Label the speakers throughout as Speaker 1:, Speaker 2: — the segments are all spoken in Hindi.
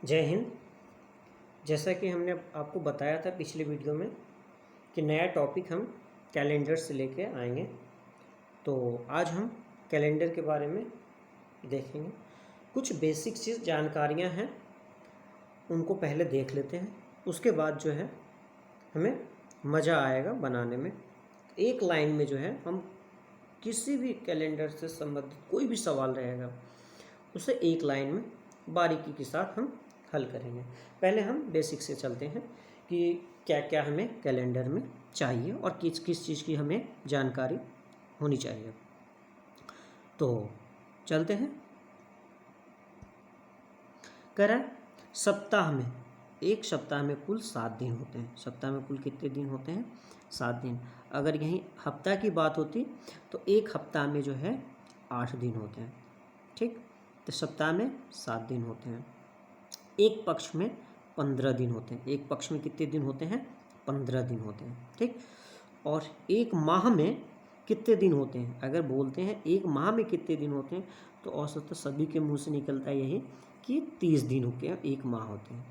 Speaker 1: जय हिंद। जैसा कि हमने आपको बताया था पिछले वीडियो में कि नया टॉपिक हम कैलेंडर से लेके आएंगे, तो आज हम कैलेंडर के बारे में देखेंगे। कुछ बेसिक चीज़ जानकारियां हैं, उनको पहले देख लेते हैं, उसके बाद जो है हमें मज़ा आएगा बनाने में। एक लाइन में जो है हम किसी भी कैलेंडर से संबंधित कोई भी सवाल रहेगा उसे एक लाइन में बारीकी के साथ हम हल करेंगे। पहले हम बेसिक से चलते हैं कि क्या क्या हमें कैलेंडर में चाहिए और किस किस चीज़ की हमें जानकारी होनी चाहिए। तो चलते हैं। कह रहा है सप्ताह में, एक सप्ताह में कुल 7 दिन होते हैं। सप्ताह में कुल कितने दिन होते हैं? 7 दिन। अगर यहीं हफ्ता की बात होती तो एक हफ्ता में जो है 8 दिन होते हैं। ठीक, तो सप्ताह में 7 दिन होते हैं। एक पक्ष में 15 दिन होते हैं। एक पक्ष में कितने दिन होते हैं? 15 दिन होते हैं। ठीक, और एक माह में कितने दिन होते हैं? अगर बोलते हैं एक माह में कितने दिन होते हैं तो औसत सभी के मुंह से निकलता है यही कि 30 दिन होते हैं, एक माह होते हैं।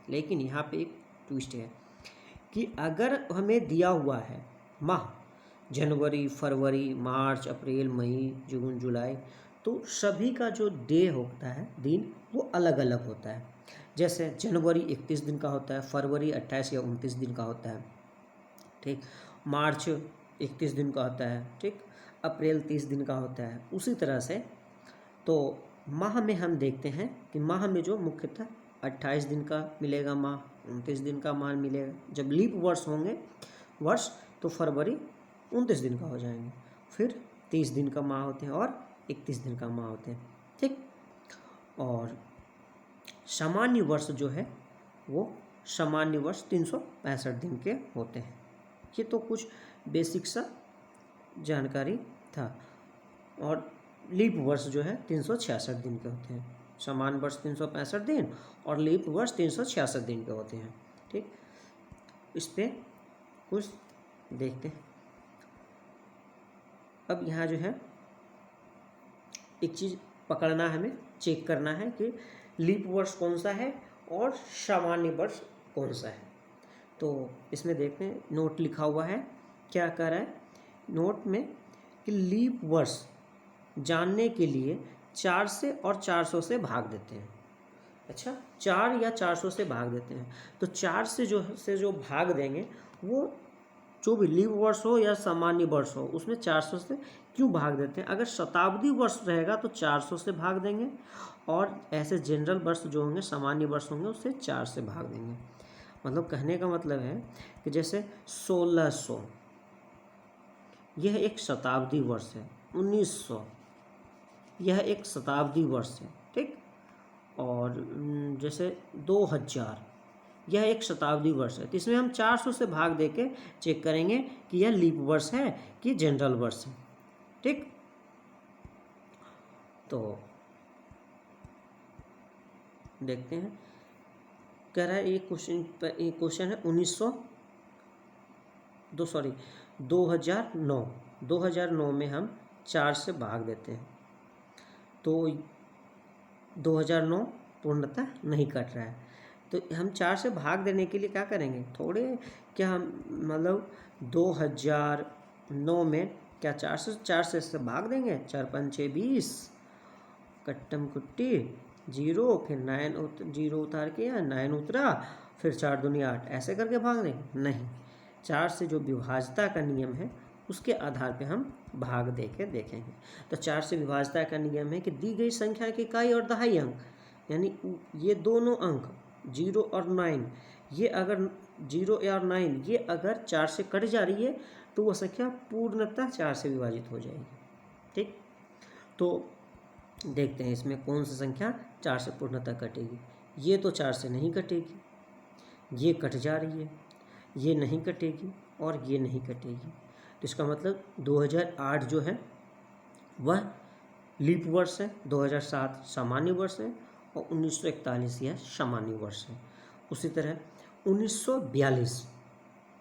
Speaker 1: लेकिन यहाँ पे एक ट्विस्ट है कि अगर हमें दिया हुआ है माह जनवरी, फरवरी, मार्च, अप्रैल, मई, जून, जुलाई, तो सभी का जो डे होता है, दिन, वो अलग अलग होता है। जैसे जनवरी 31 दिन का होता है, फरवरी 28 या 29 दिन का होता है। ठीक, मार्च 31 दिन का होता है। ठीक, अप्रैल 30 दिन का होता है। उसी तरह से तो माह में हम देखते हैं कि माह में जो मुख्यतः 28 दिन का मिलेगा माह, 29 दिन का माह मिलेगा। जब लीप वर्ष होंगे वर्ष तो फरवरी 29 दिन का हो जाएंगे, फिर 30 दिन का माह होते हैं और 31 दिन का माह होते हैं। ठीक, और सामान्य वर्ष जो है वो सामान्य वर्ष 365 दिन के होते हैं। ये तो कुछ बेसिक सा जानकारी था। और लीप वर्ष जो है 366 दिन के होते हैं। सामान्य वर्ष 365 दिन और लीप वर्ष 366 दिन के होते हैं। ठीक, इस पर कुछ देखते हैं। अब यहाँ जो है एक चीज़ पकड़ना है, हमें चेक करना है कि लीप वर्ष कौन सा है और सामान्य वर्ष कौन सा है। तो इसमें देखते हैं, नोट लिखा हुआ है। क्या कर रहा है नोट में कि लीप वर्ष जानने के लिए 4 से और 400 से भाग देते हैं। अच्छा, 4 या 400 से भाग देते हैं। तो 4 से जो भाग देंगे वो जो भी लीप वर्ष हो या सामान्य वर्ष हो उसमें 400 से क्यों भाग देते हैं? अगर शताब्दी वर्ष रहेगा तो 400 से भाग देंगे, और ऐसे जनरल वर्ष जो होंगे, सामान्य वर्ष होंगे, उससे 4 से भाग देंगे। मतलब कहने का मतलब है कि जैसे 1600 यह एक शताब्दी वर्ष है, 1900 यह एक शताब्दी वर्ष है। ठीक, और जैसे 2000 यह एक शताब्दी वर्ष है। तो इसमें हम 400 से भाग देके चेक करेंगे कि यह लीप वर्ष है कि जनरल वर्ष है। ठीक, तो देखते हैं। कह रहा है ये क्वेश्चन है 2009 में हम 4 से भाग देते हैं तो 2009 पूर्णतः नहीं कट रहा है। तो हम 4 से भाग देने के लिए क्या करेंगे? थोड़े क्या हम मतलब 2009 में क्या 4 से भाग देंगे? 4 पंचे 20, कट्टम कुट्टी 0, फिर 9 0 उतार के या 9 उतरा, फिर 4 दूनी 8, ऐसे करके भाग देंगे? नहीं, 4 से जो विभाज्यता का नियम है उसके आधार पे हम भाग दे के देखेंगे। तो 4 से विभाज्यता का नियम है कि दी गई संख्या के इकाई और दहाई अंक, यानी ये दोनों अंक 0 और 9, ये अगर 0 या 9 ये अगर 4 से कट जा रही है तो वह संख्या पूर्णतः 4 से विभाजित हो जाएगी। ठीक, तो देखते हैं इसमें कौन सी संख्या 4 से पूर्णतः कटेगी। ये तो 4 से नहीं कटेगी, ये कट जा रही है, ये नहीं कटेगी और ये नहीं कटेगी। तो इसका मतलब 2008 जो है वह लीप वर्ष है, 2007 सामान्य वर्ष है और 1941 यह सामान्य वर्ष है। उसी तरह 1942,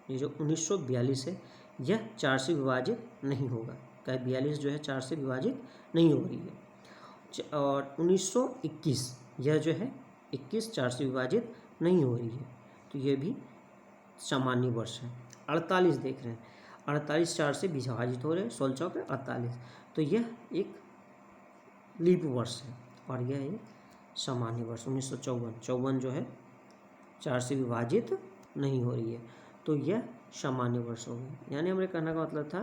Speaker 1: ये जो 1942 है यह 4 से विभाजित नहीं होगा। क्या 42 जो है 4 से विभाजित नहीं हो रही है। और 1921 यह जो है 21 4 से विभाजित नहीं हो रही है, तो ये भी सामान्य वर्ष है। 48 देख रहे हैं, 48 4 से विभाजित हो रहे हैं, 16 चौके 48, तो यह एक लीप वर्ष है और यह एक सामान्य वर्ष 1954 जो है 4 से विभाजित नहीं हो रही है, तो यह सामान्य वर्ष हो गई। यानी हमारे कहने का मतलब था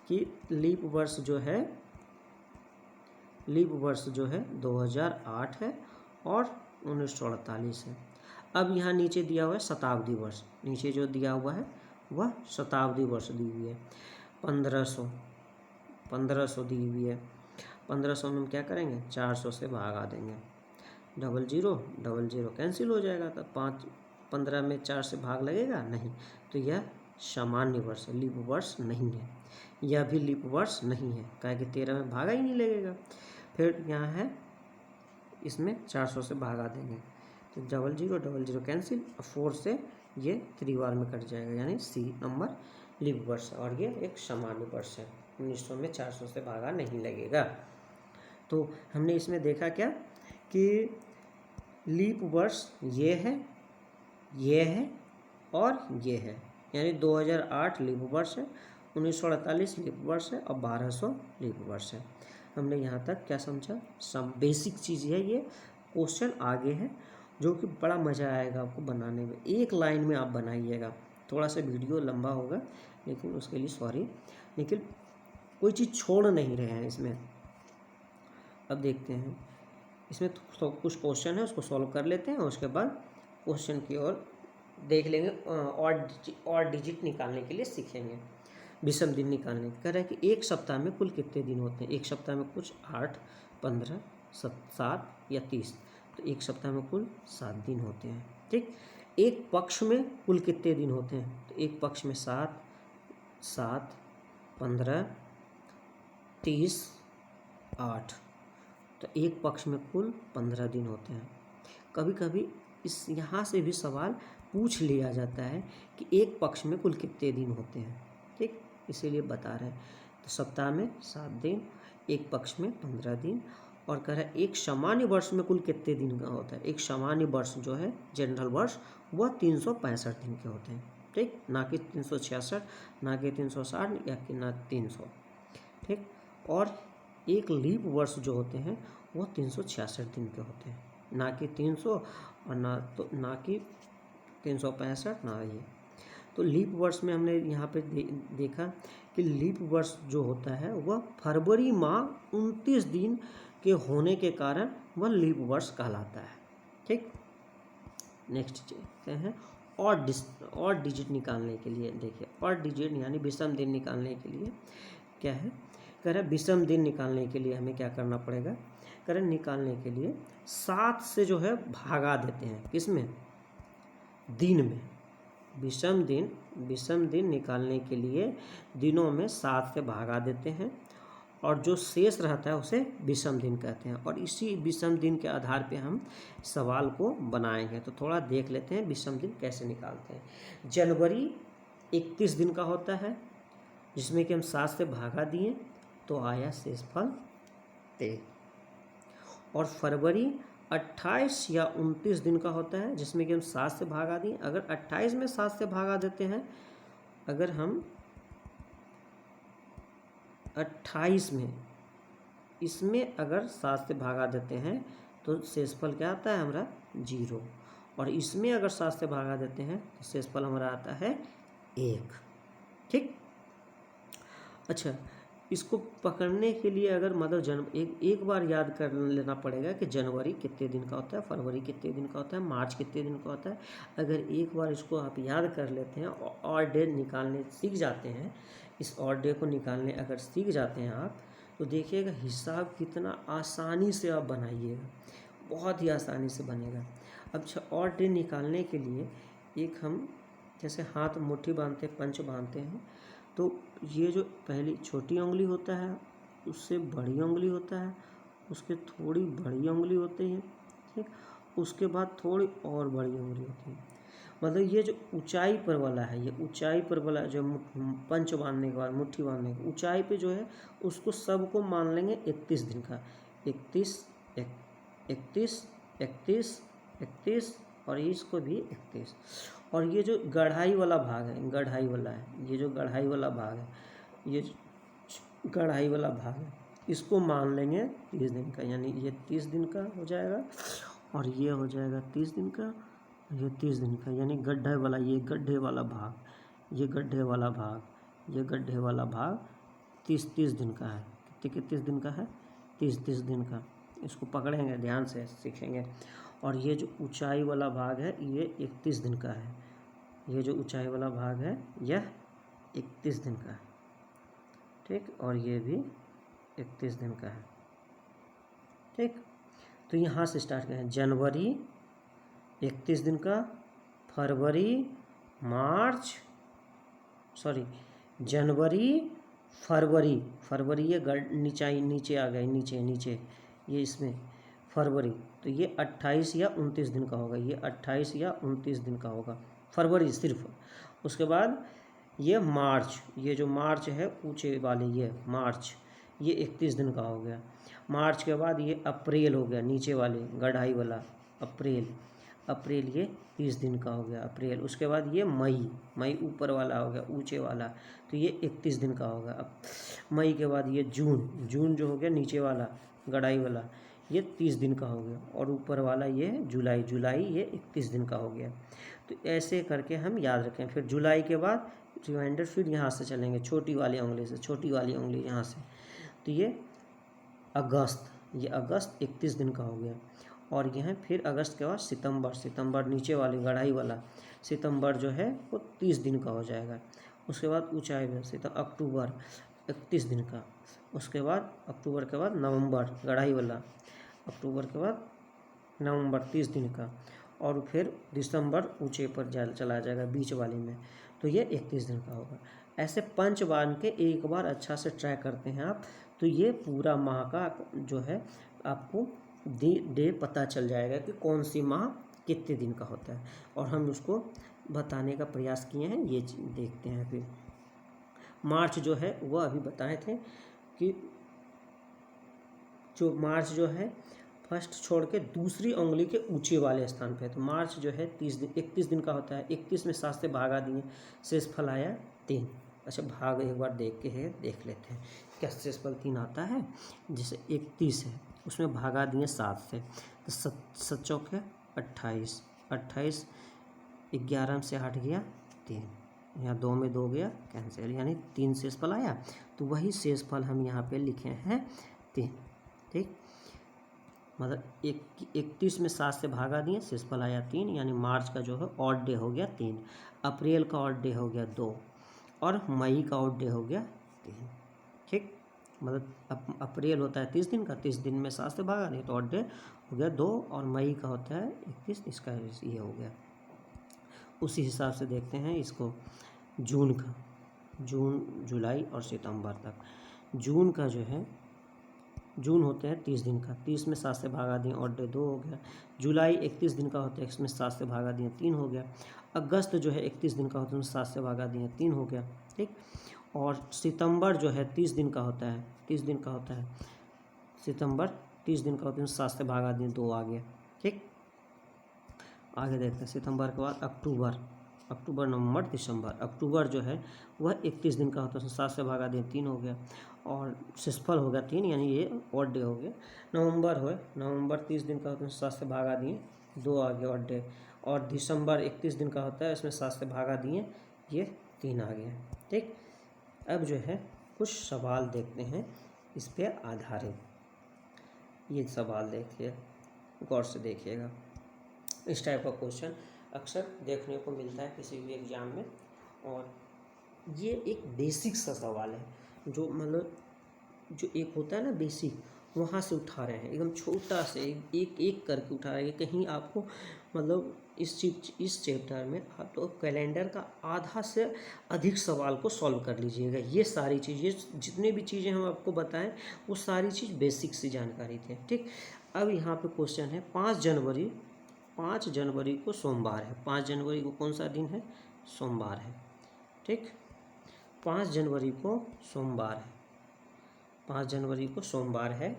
Speaker 1: कि लीप वर्ष जो है 2008 है और 1948 है। अब यहाँ नीचे दिया हुआ है शताब्दी वर्ष, नीचे जो दिया हुआ है वह शताब्दी वर्ष दी हुई है। 1500 दी हुई है। 1500 में हम क्या करेंगे, 400 से भागा देंगे, 00 कैंसिल हो जाएगा, तो 15 में 4 से भाग लगेगा नहीं, तो यह सामान्य वर्ष है, लीप वर्ष नहीं है। यह भी लीप वर्ष नहीं है, काहे कि 13 में भागा ही नहीं लगेगा। फिर यहाँ है, इसमें 400 से भागा देंगे, तो 00 कैंसिल, 4 से ये 3 बार में कट जाएगा, यानी सी नंबर लीप वर्ष, और ये एक सामान्य वर्ष है। 1900 में 400 से भागा नहीं लगेगा। तो हमने इसमें देखा क्या कि लीप वर्ष ये है और ये है, यानी 2008 लीप वर्ष है, 1948 लीप वर्ष है और 1200 लीप वर्ष है। हमने यहाँ तक क्या समझा, सब बेसिक चीज़ है। ये क्वेश्चन आगे है जो कि बड़ा मज़ा आएगा आपको बनाने में, एक लाइन में आप बनाइएगा। थोड़ा सा वीडियो लंबा होगा लेकिन उसके लिए सॉरी, लेकिन कोई चीज़ छोड़ नहीं रहे हैं इसमें। अब देखते हैं, इसमें तो कुछ क्वेश्चन है उसको सॉल्व कर लेते हैं, उसके बाद क्वेश्चन की ओर देख लेंगे और डिजिट निकालने के लिए सीखेंगे, विषम दिन निकालने। कह रहा है कि एक सप्ताह में कुल कितने दिन होते हैं। एक सप्ताह में कुछ 8, 15, 7 या 30, तो एक सप्ताह में कुल 7 दिन होते हैं। ठीक, एक पक्ष में कुल कितने दिन होते हैं, तो एक पक्ष में 7, 15, 30, 8, तो एक पक्ष में कुल 15 दिन होते हैं। कभी कभी इस यहाँ से भी सवाल पूछ लिया जाता है कि एक पक्ष में कुल कितने दिन होते हैं। ठीक, इसीलिए बता रहे हैं। तो सप्ताह में 7 दिन, एक पक्ष में 15 दिन, और कह रहा है एक सामान्य वर्ष में कुल कितने दिन का होता है। एक सामान्य वर्ष जो है, जनरल वर्ष, वह 365 दिन के होते हैं। ठीक, ना कि 366, ना कि 360 या कि ना 300। ठीक, और एक लीप वर्ष जो होते हैं वह 366 दिन के होते हैं, ना कि 300 और ना कि 365, ना ये। तो लीप वर्ष में हमने यहाँ पे देखा कि लीप वर्ष जो होता है वह फरवरी माह 29 दिन के होने के कारण वह लीप वर्ष कहलाता है। ठीक, नेक्स्ट देखते हैं और डिजिट निकालने के लिए। देखिए, और डिजिट यानी विषम दिन निकालने के लिए क्या है, कह रहे विषम दिन निकालने के लिए हमें क्या करना पड़ेगा। कह रहे निकालने के लिए 7 से जो है भागा देते हैं, किसमें, दिन में। विषम दिन निकालने के लिए दिनों में 7 से भागा देते हैं, और जो शेष रहता है उसे विषम दिन कहते हैं। और इसी विषम दिन के आधार पे हम सवाल को बनाएंगे। तो थोड़ा देख लेते हैं विषम दिन कैसे निकालते हैं। जनवरी 31 दिन का होता है, जिसमें कि हम 7 से भागा दिए तो आया शेषफल 13। और फरवरी 28 या 29 दिन का होता है, जिसमें कि हम 7 से भागा दिए। अगर 28 में 7 से भागा देते हैं, अगर हम 28 में इसमें अगर 7 से भागा देते हैं तो शेषफल क्या आता है हमारा 0, और इसमें अगर 7 से भागा देते हैं तो शेषफल हमारा आता है 1। ठीक, अच्छा, इसको पकड़ने के लिए अगर मतलब एक बार याद कर लेना पड़ेगा कि जनवरी कितने दिन का होता है, फरवरी कितने दिन का होता है, मार्च कितने दिन का होता है। अगर एक बार इसको आप याद कर लेते हैं और डे निकालने सीख जाते हैं, इस और डे को निकालने अगर सीख जाते हैं आप, तो देखिएगा हिसाब कितना आसानी से आप बनाइएगा, बहुत ही आसानी से बनेगा। अब और डे निकालने के लिए एक हम जैसे हाथ मुट्ठी बांधते हैं, पंच बांधते हैं, तो ये जो पहली छोटी उंगली होता है, उससे बड़ी उंगली होता है, उसके थोड़ी बड़ी उंगली होती है। ठीक, उसके बाद थोड़ी और बड़ी उंगली होती है। मतलब ये जो ऊंचाई पर वाला है, ये ऊंचाई पर वाला जो पंच बांधने के बाद, मुट्ठी बांधने के ऊंचाई पे जो है, उसको सबको मान लेंगे 31 दिन का। 31, 31, 31, 31 और इसको भी 31। और ये जो गढ़ाई वाला भाग है, गढ़ाई वाला है, ये जो गढ़ाई वाला भाग है, ये गढ़ाई वाला भाग है, इसको मान लेंगे 30 दिन का, यानी ये 30 दिन का हो जाएगा और ये हो जाएगा 30 दिन का, ये 30 दिन का, यानी गड्ढे वाला, ये गड्ढे वाला भाग, ये गड्ढे वाला भाग, ये गड्ढे वाला भाग 30 दिन का है। कितने दिन का है? 30 दिन का। इसको पकड़ेंगे, ध्यान से सीखेंगे। और ये जो ऊंचाई वाला भाग है ये 31 दिन का है। ये जो ऊंचाई वाला भाग है यह 31 दिन का है, ठीक। और ये भी 31 दिन का है, ठीक। तो यहाँ से स्टार्ट करें। जनवरी 31 दिन का, फरवरी, मार्च, सॉरी जनवरी, फरवरी ये नीचे आ गए, नीचे ये इसमें फरवरी, तो ये 28 या 29 दिन का होगा, ये 28 या 29 दिन का होगा फरवरी सिर्फ। उसके बाद ये मार्च, ये जो मार्च है ऊंचे वाले, ये मार्च, ये 31 दिन का हो गया। मार्च के बाद ये अप्रैल हो गया, नीचे वाले गढ़ाई वाला अप्रैल ये 30 दिन का हो गया, अप्रैल। उसके बाद ये मई ऊपर वाला हो गया, ऊंचे वाला, तो ये 31 दिन का होगा। अब मई के बाद ये जून जो हो गया नीचे वाला गढ़ाई वाला, ये 30 दिन का हो गया। और ऊपर वाला ये जुलाई ये 31 दिन का हो गया। तो ऐसे करके हम याद रखें। फिर जुलाई के बाद रिमाइंडर, फिर यहाँ से चलेंगे छोटी वाली उंगली से, छोटी वाली उंगली यहाँ से, तो ये अगस्त 31 दिन का हो गया। और यह फिर अगस्त के बाद सितंबर नीचे वाली गढ़ाई वाला, सितंबर जो है वो 30 दिन का हो जाएगा। उसके बाद ऊंचाई में अक्टूबर 31 दिन का। उसके बाद अक्टूबर के बाद नवंबर गढ़ाई वाला, अक्टूबर के बाद नवंबर 30 दिन का। और फिर दिसंबर ऊंचे पर चला जाएगा बीच वाले में, तो ये 31 दिन का होगा। ऐसे पंच बांध के एक बार अच्छा से ट्राई करते हैं आप, तो ये पूरा माह का जो है आपको डे पता चल जाएगा कि कौन सी माह कितने दिन का होता है। और हम उसको बताने का प्रयास किए हैं, ये देखते हैं। फिर मार्च जो है वह अभी बताए थे कि जो मार्च जो है फर्स्ट छोड़ के दूसरी उंगली के ऊंचे वाले स्थान पे है। तो मार्च जो है 31 दिन का होता है। 31 में 7 से भागा दिए, शेषफल आया 3। अच्छा, भाग एक बार देख लेते हैं क्या शेषफल 3 आता है। जैसे 31 है, उसमें भागा दिए 7 से, तो 7 चौके 28, 11 से हट गया 3, यहाँ 2 में 2 गया कैंसिल, यानी 3 शेषफल आया। तो वही शेषफल हम यहाँ पे लिखे हैं 3, ठीक। मतलब 31 में 7 से भागा दिए, शेषफल आया 3, यानी मार्च का जो है ऑड डे हो गया 3, अप्रैल का ऑड डे हो गया 2, और मई का ऑड डे हो गया 3, ठीक। मतलब अप्रैल होता है 30 दिन का, 30 दिन में 7 से भागा दिए तो ऑड डे हो गया 2, और मई का होता है 31, इसका ये हो गया। उसी हिसाब से देखते हैं इसको जून का, जून, जुलाई और सितंबर तक। जून का जो है, जून होते हैं 30 दिन का, 30 में 7 से भागा दिए ऑड डे 2 हो गया। जुलाई 31 दिन का होता है, इसमें 7 से भागा दिए 3 हो गया। अगस्त जो है 31 दिन का होता है, उसमें 7 से भागा दिए 3 हो गया, ठीक। और सितंबर जो है 30 दिन का होता है, 30 दिन का होता है, सितंबर 30 दिन का होता है, 7 से भागा दिए 2 आ गया, ठीक। आगे देखते हैं सितंबर के बाद अक्टूबर, नवंबर, दिसंबर। अक्टूबर जो है वह 31 दिन का होता है, उसमें 7 से भागा दिए 3 हो गया, और शेषफल हो गया 3, यानी ये ऑड डे हो गया। नवंबर 30 दिन का होता है, 7 से भागा दिए 2 आ गया ऑड डे। और दिसंबर 31 दिन का होता है, इसमें 7 से भागा दिए ये 3 आ गया, ठीक। अब जो है कुछ सवाल देखते हैं इस पे आधारित। ये सवाल देखिए, गौर से देखिएगा। इस टाइप का क्वेश्चन अक्सर देखने को मिलता है किसी भी एग्जाम में, और ये एक बेसिक सा सवाल है, जो मतलब जो एक होता है ना बेसिक, वहाँ से उठा रहे हैं, एकदम छोटा से एक करके उठा रहे हैं। कहीं आपको मतलब इस चैप्टर में आप तो कैलेंडर का आधा से अधिक सवाल को सॉल्व कर लीजिएगा। ये सारी चीज़ें, जितने भी चीज़ें हम आपको बताएं, वो सारी चीज़ बेसिक सी जानकारी थी, ठीक। अब यहाँ पे क्वेश्चन है 5 जनवरी को सोमवार है। 5 जनवरी को कौन सा दिन है? सोमवार है, ठीक। 5 जनवरी को सोमवार है, 5 जनवरी को सोमवार है।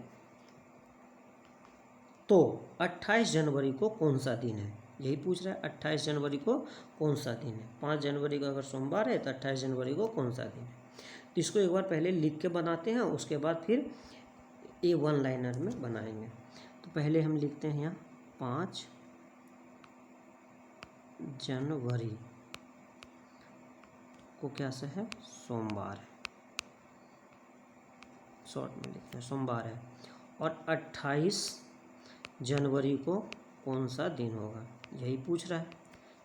Speaker 1: तो 28 जनवरी को कौन सा दिन है, यही पूछ रहा है। 28 जनवरी को कौन सा दिन है? 5 जनवरी को अगर सोमवार है तो 28 जनवरी को कौन सा दिन है? तो इसको एक बार पहले लिख के बनाते हैं, उसके बाद फिर ये वन लाइनर में बनाएंगे। तो पहले हम लिखते हैं यहाँ 5 जनवरी को क्या से है? सोमवार है, शॉर्ट में लिखते हैं सोमवार है। और 28 जनवरी को कौन सा दिन होगा, यही पूछ रहा है।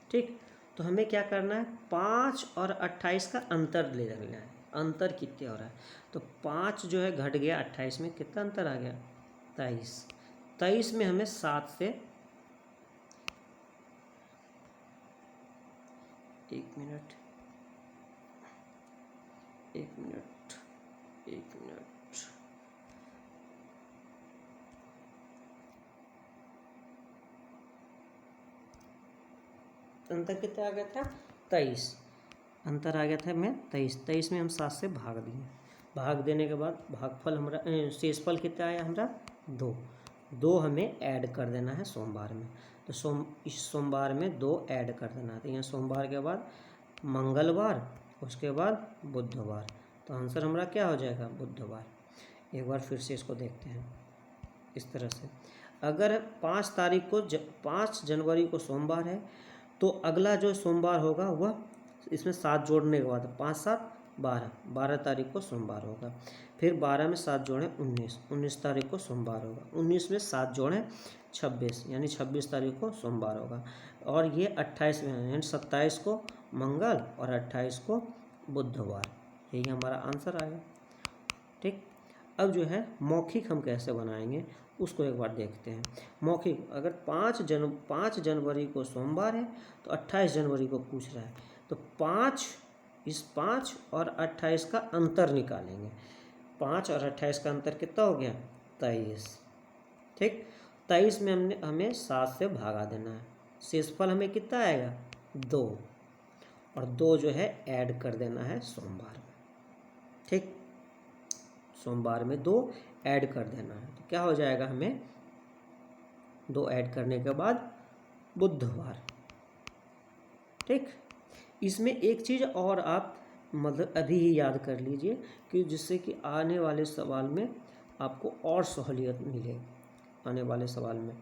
Speaker 1: ठीक, तो हमें क्या करना है? 5 और 28 का अंतर ले लेना है। अंतर कितने हो रहा है? तो 5 जो है घट गया 28 में, कितना अंतर आ गया? 23। 23 में हमें 7 से, एक मिनट, अंतर कितना आ गया था? 23 अंतर आ गया था में 23 में हम 7 से भाग दिए। भाग देने के बाद भागफल हमारा शेषफल कितना आया हमारा? 2 हमें ऐड कर देना है सोमवार में। तो इस सोमवार में 2 ऐड कर देना है। तो यहाँ सोमवार के बाद मंगलवार, उसके बाद बुधवार, तो आंसर हमारा क्या हो जाएगा? बुधवार। एक बार फिर से इसको देखते हैं इस तरह से। अगर 5 जनवरी को सोमवार है तो अगला जो सोमवार होगा वह इसमें 7 जोड़ने के बाद 5 7 12 तारीख को सोमवार होगा। फिर 12 में 7 जोड़ें 19 तारीख को सोमवार होगा। 19 में 7 जोड़ें 26, यानी 26 तारीख को सोमवार होगा। और ये 28 में यानी 27 को मंगल और 28 को बुधवार। यही हमारा आंसर आएगा। ठीक, अब जो है मौखिक हम कैसे बनाएंगे उसको एक बार देखते हैं। मौखिक, अगर 5 जनवरी को सोमवार है तो 28 जनवरी को पूछ रहा है, तो 5 और 28 का अंतर निकालेंगे। 5 और 28 का अंतर कितना हो गया? 23। ठीक, 23 में हमें 7 से भागा देना है। शेषफल हमें कितना आएगा? 2, और 2 जो है ऐड कर देना है सोमवार में। ठीक, सोमवार में 2 ऐड कर देना है, तो क्या हो जाएगा? हमें 2 ऐड करने के बाद बुधवार। ठीक, इसमें एक चीज़ और आप मतलब अभी ही याद कर लीजिए कि जिससे कि आने वाले सवाल में आपको और सहूलियत मिले। आने वाले सवाल में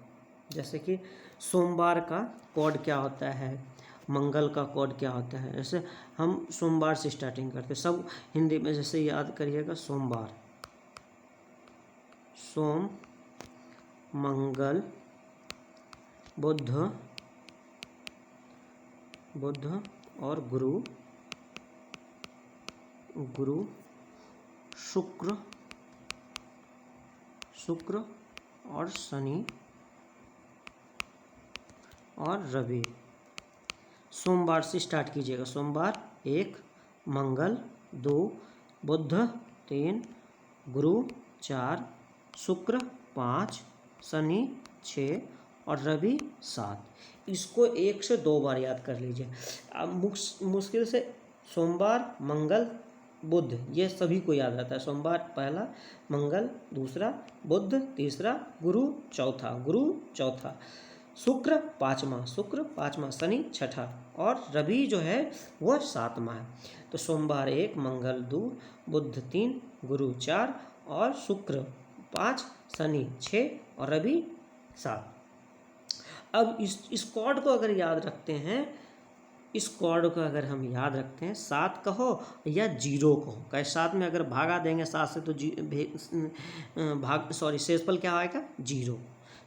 Speaker 1: जैसे कि सोमवार का कोड क्या होता है, मंगल का कोड क्या होता है, जैसे हम सोमवार से स्टार्टिंग करते हैं। सब हिंदी में जैसे याद करिएगा, सोमवार, सोम, मंगल, बुध और गुरु, शुक्र और शनि और रवि। सोमवार से स्टार्ट कीजिएगा। सोमवार 1, मंगल 2, बुध 3, गुरु 4, शुक्र 5, शनि 6 और रवि 7। इसको 1 से 2 बार याद कर लीजिए। अब मुश्किल से सोमवार, मंगल, बुध ये सभी को याद रहता है। सोमवार पहला, मंगल दूसरा, बुध तीसरा, गुरु चौथा, शुक्र पाँचवा, शनि छठा और रवि जो है वह 7वां है। तो सोमवार 1, मंगल 2, बुध 3, गुरु 4 और शुक्र 5, शनि 6 और रवि 7। अब इस कॉर्ड को अगर याद रखते हैं, इस कॉर्ड को अगर हम याद रखते हैं, 7 कहो या 0 कहो, कहे 7 में अगर भागा देंगे 7 से तो शेषफल क्या आएगा? 0।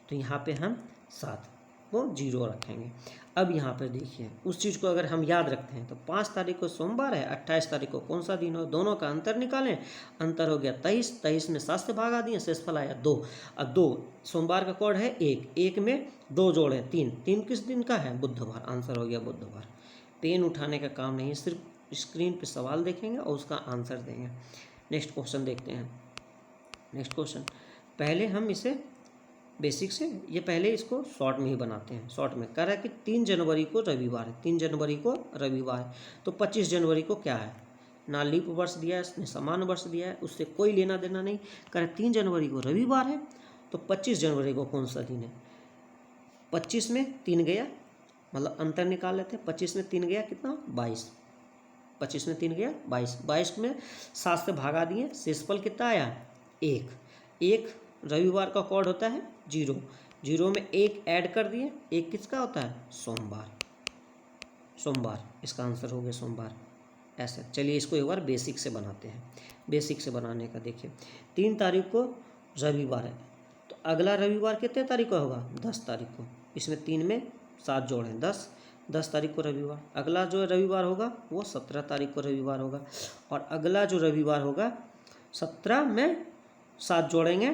Speaker 1: तो यहाँ पे हम 7 को 0 रखेंगे। अब यहाँ पे देखिए उस चीज़ को अगर हम याद रखते हैं तो 5 तारीख को सोमवार है, 28 तारीख को कौन सा दिन हो, दोनों का अंतर निकालें। अंतर हो गया 23 में 7 से भागा दिए, शेषफल आया 2। अब 2 सोमवार का कोड है 1 में 2 जोड़े 3 किस दिन का है? बुधवार। आंसर हो गया बुधवार। पेन उठाने का काम नहीं है, सिर्फ स्क्रीन पे सवाल देखेंगे और उसका आंसर देंगे। नेक्स्ट क्वेश्चन देखते हैं। नेक्स्ट क्वेश्चन पहले हम इसे बेसिक से, ये पहले इसको शॉर्ट में ही बनाते हैं। शॉर्ट में कह रहा है कि 3 जनवरी को रविवार है, 3 जनवरी को रविवार है, तो 25 जनवरी को क्या है? ना लीप वर्ष दिया है, ना समान वर्ष दिया है, उससे कोई लेना देना नहीं। कह रहा है 3 जनवरी को रविवार है, तो 25 जनवरी को कौन सा दिन है? 25 में 3 गया, मतलब अंतर निकाल लेते हैं। 25 में 3 गया कितना? 22। 25 में 3 गया 22। 22 में 7 से भागा दिए, शेषफल कितना आया? 1। 1 रविवार का कोड होता है 0। 0 में 1 ऐड कर दिए, 1 किसका होता है? सोमवार। सोमवार इसका आंसर हो गया सोमवार। ऐसा चलिए इसको एक बार बेसिक से बनाते हैं। बेसिक से बनाने का देखिए, 3 तारीख को रविवार है, तो अगला रविवार कितने तारीख को होगा? 10 तारीख को। इसमें 3 में 7 जोड़ें 10, 10 तारीख को रविवार। अगला जो रविवार होगा वो 17 तारीख को रविवार होगा, और अगला जो रविवार होगा 17 में 7 जोड़ेंगे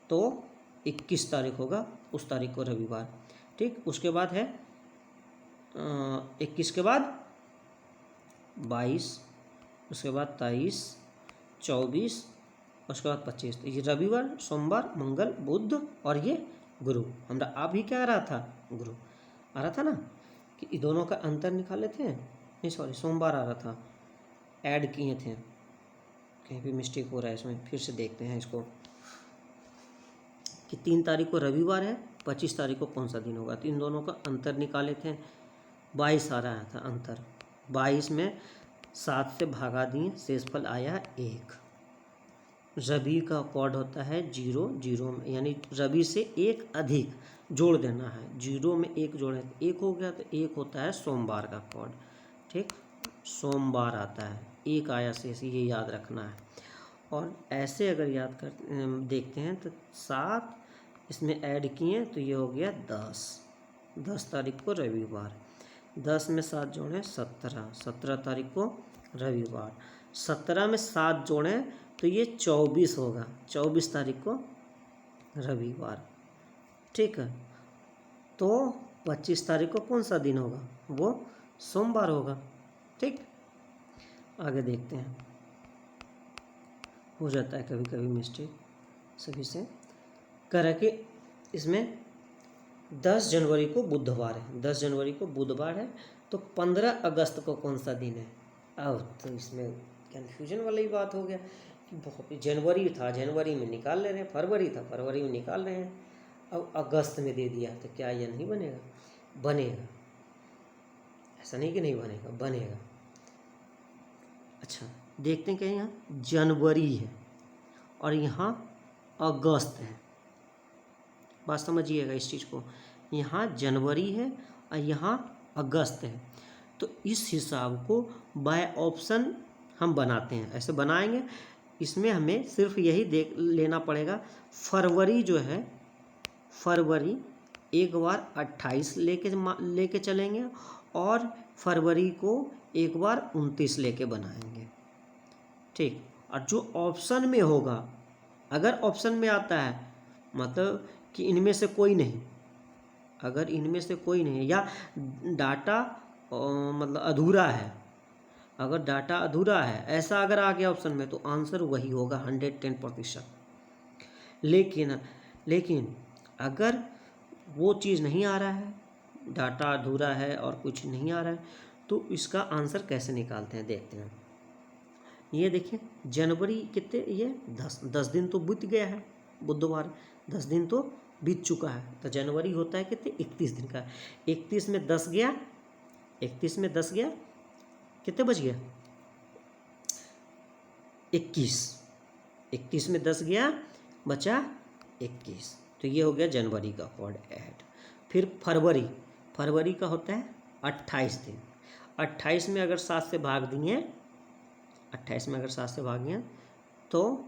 Speaker 1: तो 21 तारीख होगा, उस तारीख को रविवार। ठीक, उसके बाद है 21 के बाद 22, उसके बाद 23, 24, उसके बाद 25। तो ये रविवार, सोमवार, मंगल, बुध और ये गुरु। हमरा आप ही क्या आ रहा था? गुरु आ रहा था ना, कि इन दोनों का अंतर निकाल लेते हैं। नहीं सॉरी, सोमवार आ रहा था, ऐड किए थे, कहीं भी मिस्टेक हो रहा है इसमें। फिर से देखते हैं इसको कि 3 तारीख को रविवार है, 25 तारीख को कौन सा दिन होगा। तो इन दोनों का अंतर निकाले थे, 22 आ रहा था अंतर। 22 में 7 से भागा दिए, शेषफल आया 1। रवि का कोड होता है 0। 0 में यानी रवि से 1 अधिक जोड़ देना है। 0 में 1 जोड़े 1 हो गया, तो 1 होता है सोमवार का कोड। ठीक, सोमवार आता है, 1 आया शेष, ये याद रखना है। और ऐसे अगर याद कर देखते हैं तो 7 इसमें ऐड किए तो ये हो गया 10। 10 तारीख को रविवार। 10 में 7 जोड़ें 17, 17 तारीख को रविवार। 17 में 7 जोड़ें तो ये 24 होगा, 24 तारीख को रविवार। ठीक है, तो 25 तारीख को कौन सा दिन होगा? वो सोमवार होगा। ठीक, आगे देखते हैं। हो जाता है कभी कभी मिस्टेक सभी से। कह कि इसमें 10 जनवरी को बुधवार है, 10 जनवरी को बुधवार है, तो 15 अगस्त को कौन सा दिन है? अब तो इसमें कन्फ्यूजन वाली ही बात हो गया कि बहुत जनवरी था, जनवरी में निकाल ले रहे हैं, फरवरी था, फरवरी में निकाल रहे हैं, अब अगस्त में दे दिया, तो क्या यह नहीं बनेगा? बनेगा, ऐसा नहीं कि नहीं बनेगा, बनेगा। अच्छा देखते हैं, क्या यहाँ जनवरी है और यहाँ अगस्त है। बात समझिएगा इस चीज़ को, यहाँ जनवरी है और यहाँ अगस्त है, तो इस हिसाब को बाय ऑप्शन हम बनाते हैं। ऐसे बनाएंगे, इसमें हमें सिर्फ यही देख लेना पड़ेगा, फरवरी जो है, फरवरी एक बार 28 लेके चलेंगे, और फरवरी को एक बार 29 लेके बनाएंगे। ठीक, और जो ऑप्शन में होगा, अगर ऑप्शन में आता है मतलब कि इनमें से कोई नहीं, अगर इनमें से कोई नहीं या डाटा मतलब अधूरा है, अगर डाटा अधूरा है ऐसा अगर आ गया ऑप्शन में, तो आंसर वही होगा 110%। लेकिन अगर वो चीज़ नहीं आ रहा है, डाटा अधूरा है और कुछ नहीं आ रहा है, तो इसका आंसर कैसे निकालते हैं देखते हैं। ये देखिए जनवरी कितने, ये 10 दिन तो बीत गया है, बुधवार 10 दिन तो बीत चुका है, तो जनवरी होता है कितने, 31 दिन का। 31 में 10 गया, 31 में 10 गया, कितने बच गया? 21। 31 में 10 गया, बचा 21, तो ये हो गया जनवरी का कोड ऐड। फिर फरवरी, फरवरी का होता है 28 दिन। 28 में अगर 7 से भाग दिए, 28 में अगर 7 से भागिए तो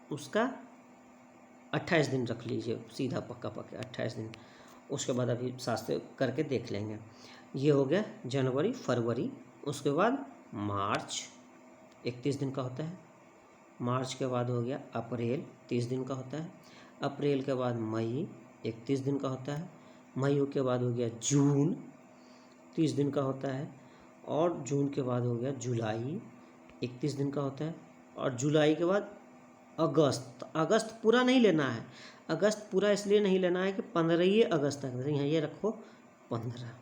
Speaker 1: उसका 28 दिन रख लीजिए, सीधा पक्का 28 दिन। उसके बाद अभी 7 से करके देख लेंगे। ये हो गया जनवरी, फरवरी, उसके बाद मार्च 31 दिन का होता है, मार्च के बाद हो गया अप्रैल 30 दिन का होता है, अप्रैल के बाद मई 31 दिन का होता है, मई के बाद हो गया जून 30 दिन का होता है, और जून के बाद हो गया जुलाई 31 दिन का होता है, और जुलाई के बाद अगस्त। अगस्त पूरा नहीं लेना है, अगस्त पूरा इसलिए नहीं लेना है कि 15 अगस्त तक, यहाँ ये रखो 15।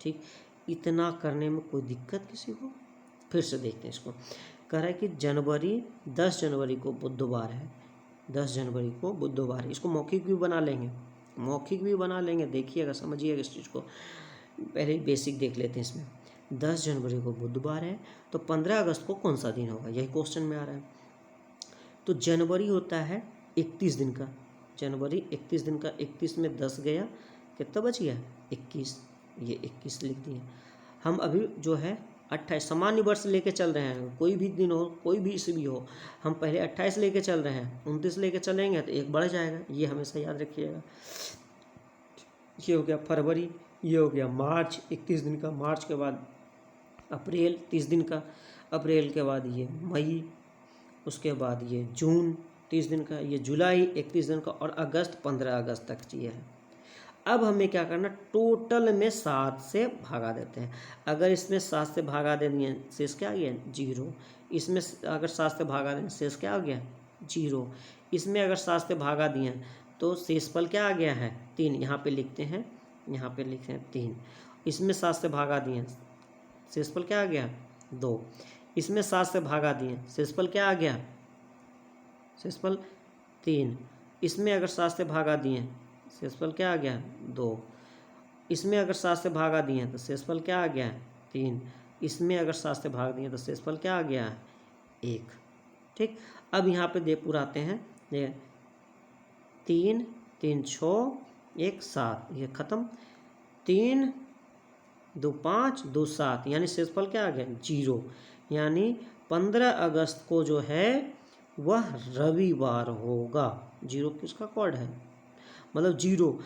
Speaker 1: ठीक, इतना करने में कोई दिक्कत किसी को? फिर से देखते हैं इसको। कह रहा है कि जनवरी 10 जनवरी को बुधवार है, 10 जनवरी को बुधवार। इसको मौखिक भी बना लेंगे, मौखिक भी बना लेंगे, देखिएगा समझिएगा इस चीज़ को। पहले बेसिक देख लेते हैं इसमें। 10 जनवरी को बुधवार है तो 15 अगस्त को कौन सा दिन होगा, यही क्वेश्चन में आ रहा है। तो जनवरी होता है 31 दिन का, जनवरी 31 दिन का, 31 में 10 गया, कितना बच गया 21, ये 21 लिख दिए। हम अभी जो है 28 सामान्य वर्ष लेके चल रहे हैं, कोई भी दिन हो, कोई भी ईस्वी हो, हम पहले 28 लेके चल रहे हैं, 29 लेके चलेंगे तो एक बढ़ जाएगा, ये हमेशा याद रखिएगा। ये हो गया फरवरी, ये हो गया मार्च 31 दिन का, मार्च के बाद अप्रैल 30 दिन का, अप्रैल के बाद ये मई, उसके बाद ये जून 30 दिन का, ये जुलाई 31 दिन का, और अगस्त 15 अगस्त तक ये है। अब हमें क्या करना, टोटल में 7 से भागा देते हैं। अगर इसमें 7 से भागा दे दिए शेष क्या आ गया 0, इसमें अगर 7 से भागा दें शेष क्या आ गया 0, इसमें अगर 7 से भागा दिए तो शेषफल क्या आ गया है 3, यहाँ पे लिखते हैं, यहाँ पे लिखते हैं 3, इसमें 7 से भागा दिए शेषफल क्या आ गया 2, इसमें 7 से भागा दिए शेषफल क्या आ गया, शेषफल 3, इसमें अगर 7 से भागा दिए शेषफल क्या आ गया 2, इसमें अगर 7 से भागा दिए तो शेषफल क्या आ गया 3, इसमें अगर 7 से भाग दिए तो शेषफल क्या आ गया 1। ठीक, अब यहाँ पे दे पुराते हैं, ये 3 3 6 1 7, ये खत्म, 3 2 5 2 7, यानी शेषफल क्या आ गया 0, यानी 15 अगस्त को जो है वह रविवार होगा। 0 किसका कोड है, मतलब 0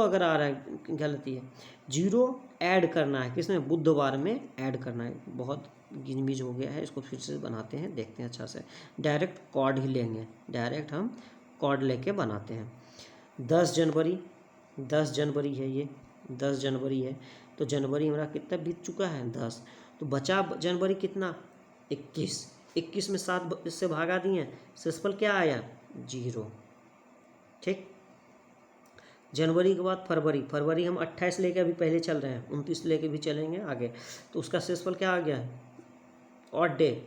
Speaker 1: अगर आ रहा है गलती है, 0 ऐड करना है किसमें, बुधवार में ऐड करना है। बहुत गिनबीज हो गया है, इसको फिर से बनाते हैं, देखते हैं अच्छा से, डायरेक्ट कॉर्ड ही लेंगे, डायरेक्ट हम कॉर्ड लेके बनाते हैं। 10 जनवरी है, ये 10 जनवरी है, तो जनवरी हमारा कितना बीत चुका है 10, तो बचा जनवरी कितना 21 में 7 इससे भागा दिए, शेषफल क्या आया 0। ठीक, जनवरी के बाद फरवरी हम 28 लेके अभी पहले चल रहे हैं, 29 लेके भी चलेंगे आगे, तो उसका शेषफल क्या आ गया ऑड डे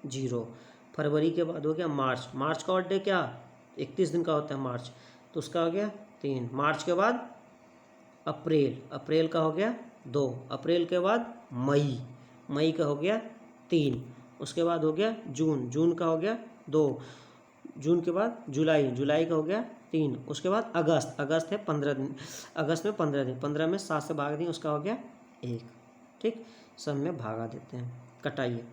Speaker 1: 0। फरवरी के बाद हो गया मार्च का ऑड डे क्या 31 दिन का होता है मार्च, तो उसका हो गया 3। मार्च के बाद अप्रैल का हो गया 2, अप्रैल के बाद मई का हो गया 3, उसके बाद हो गया जून का हो गया 2, जून के बाद जुलाई का हो गया 3, उसके बाद अगस्त है 15 दिन, अगस्त में 15 दिन, 15 में 7 से भाग दिए उसका हो गया 1। ठीक, सब में भागा देते हैं, कटाइए,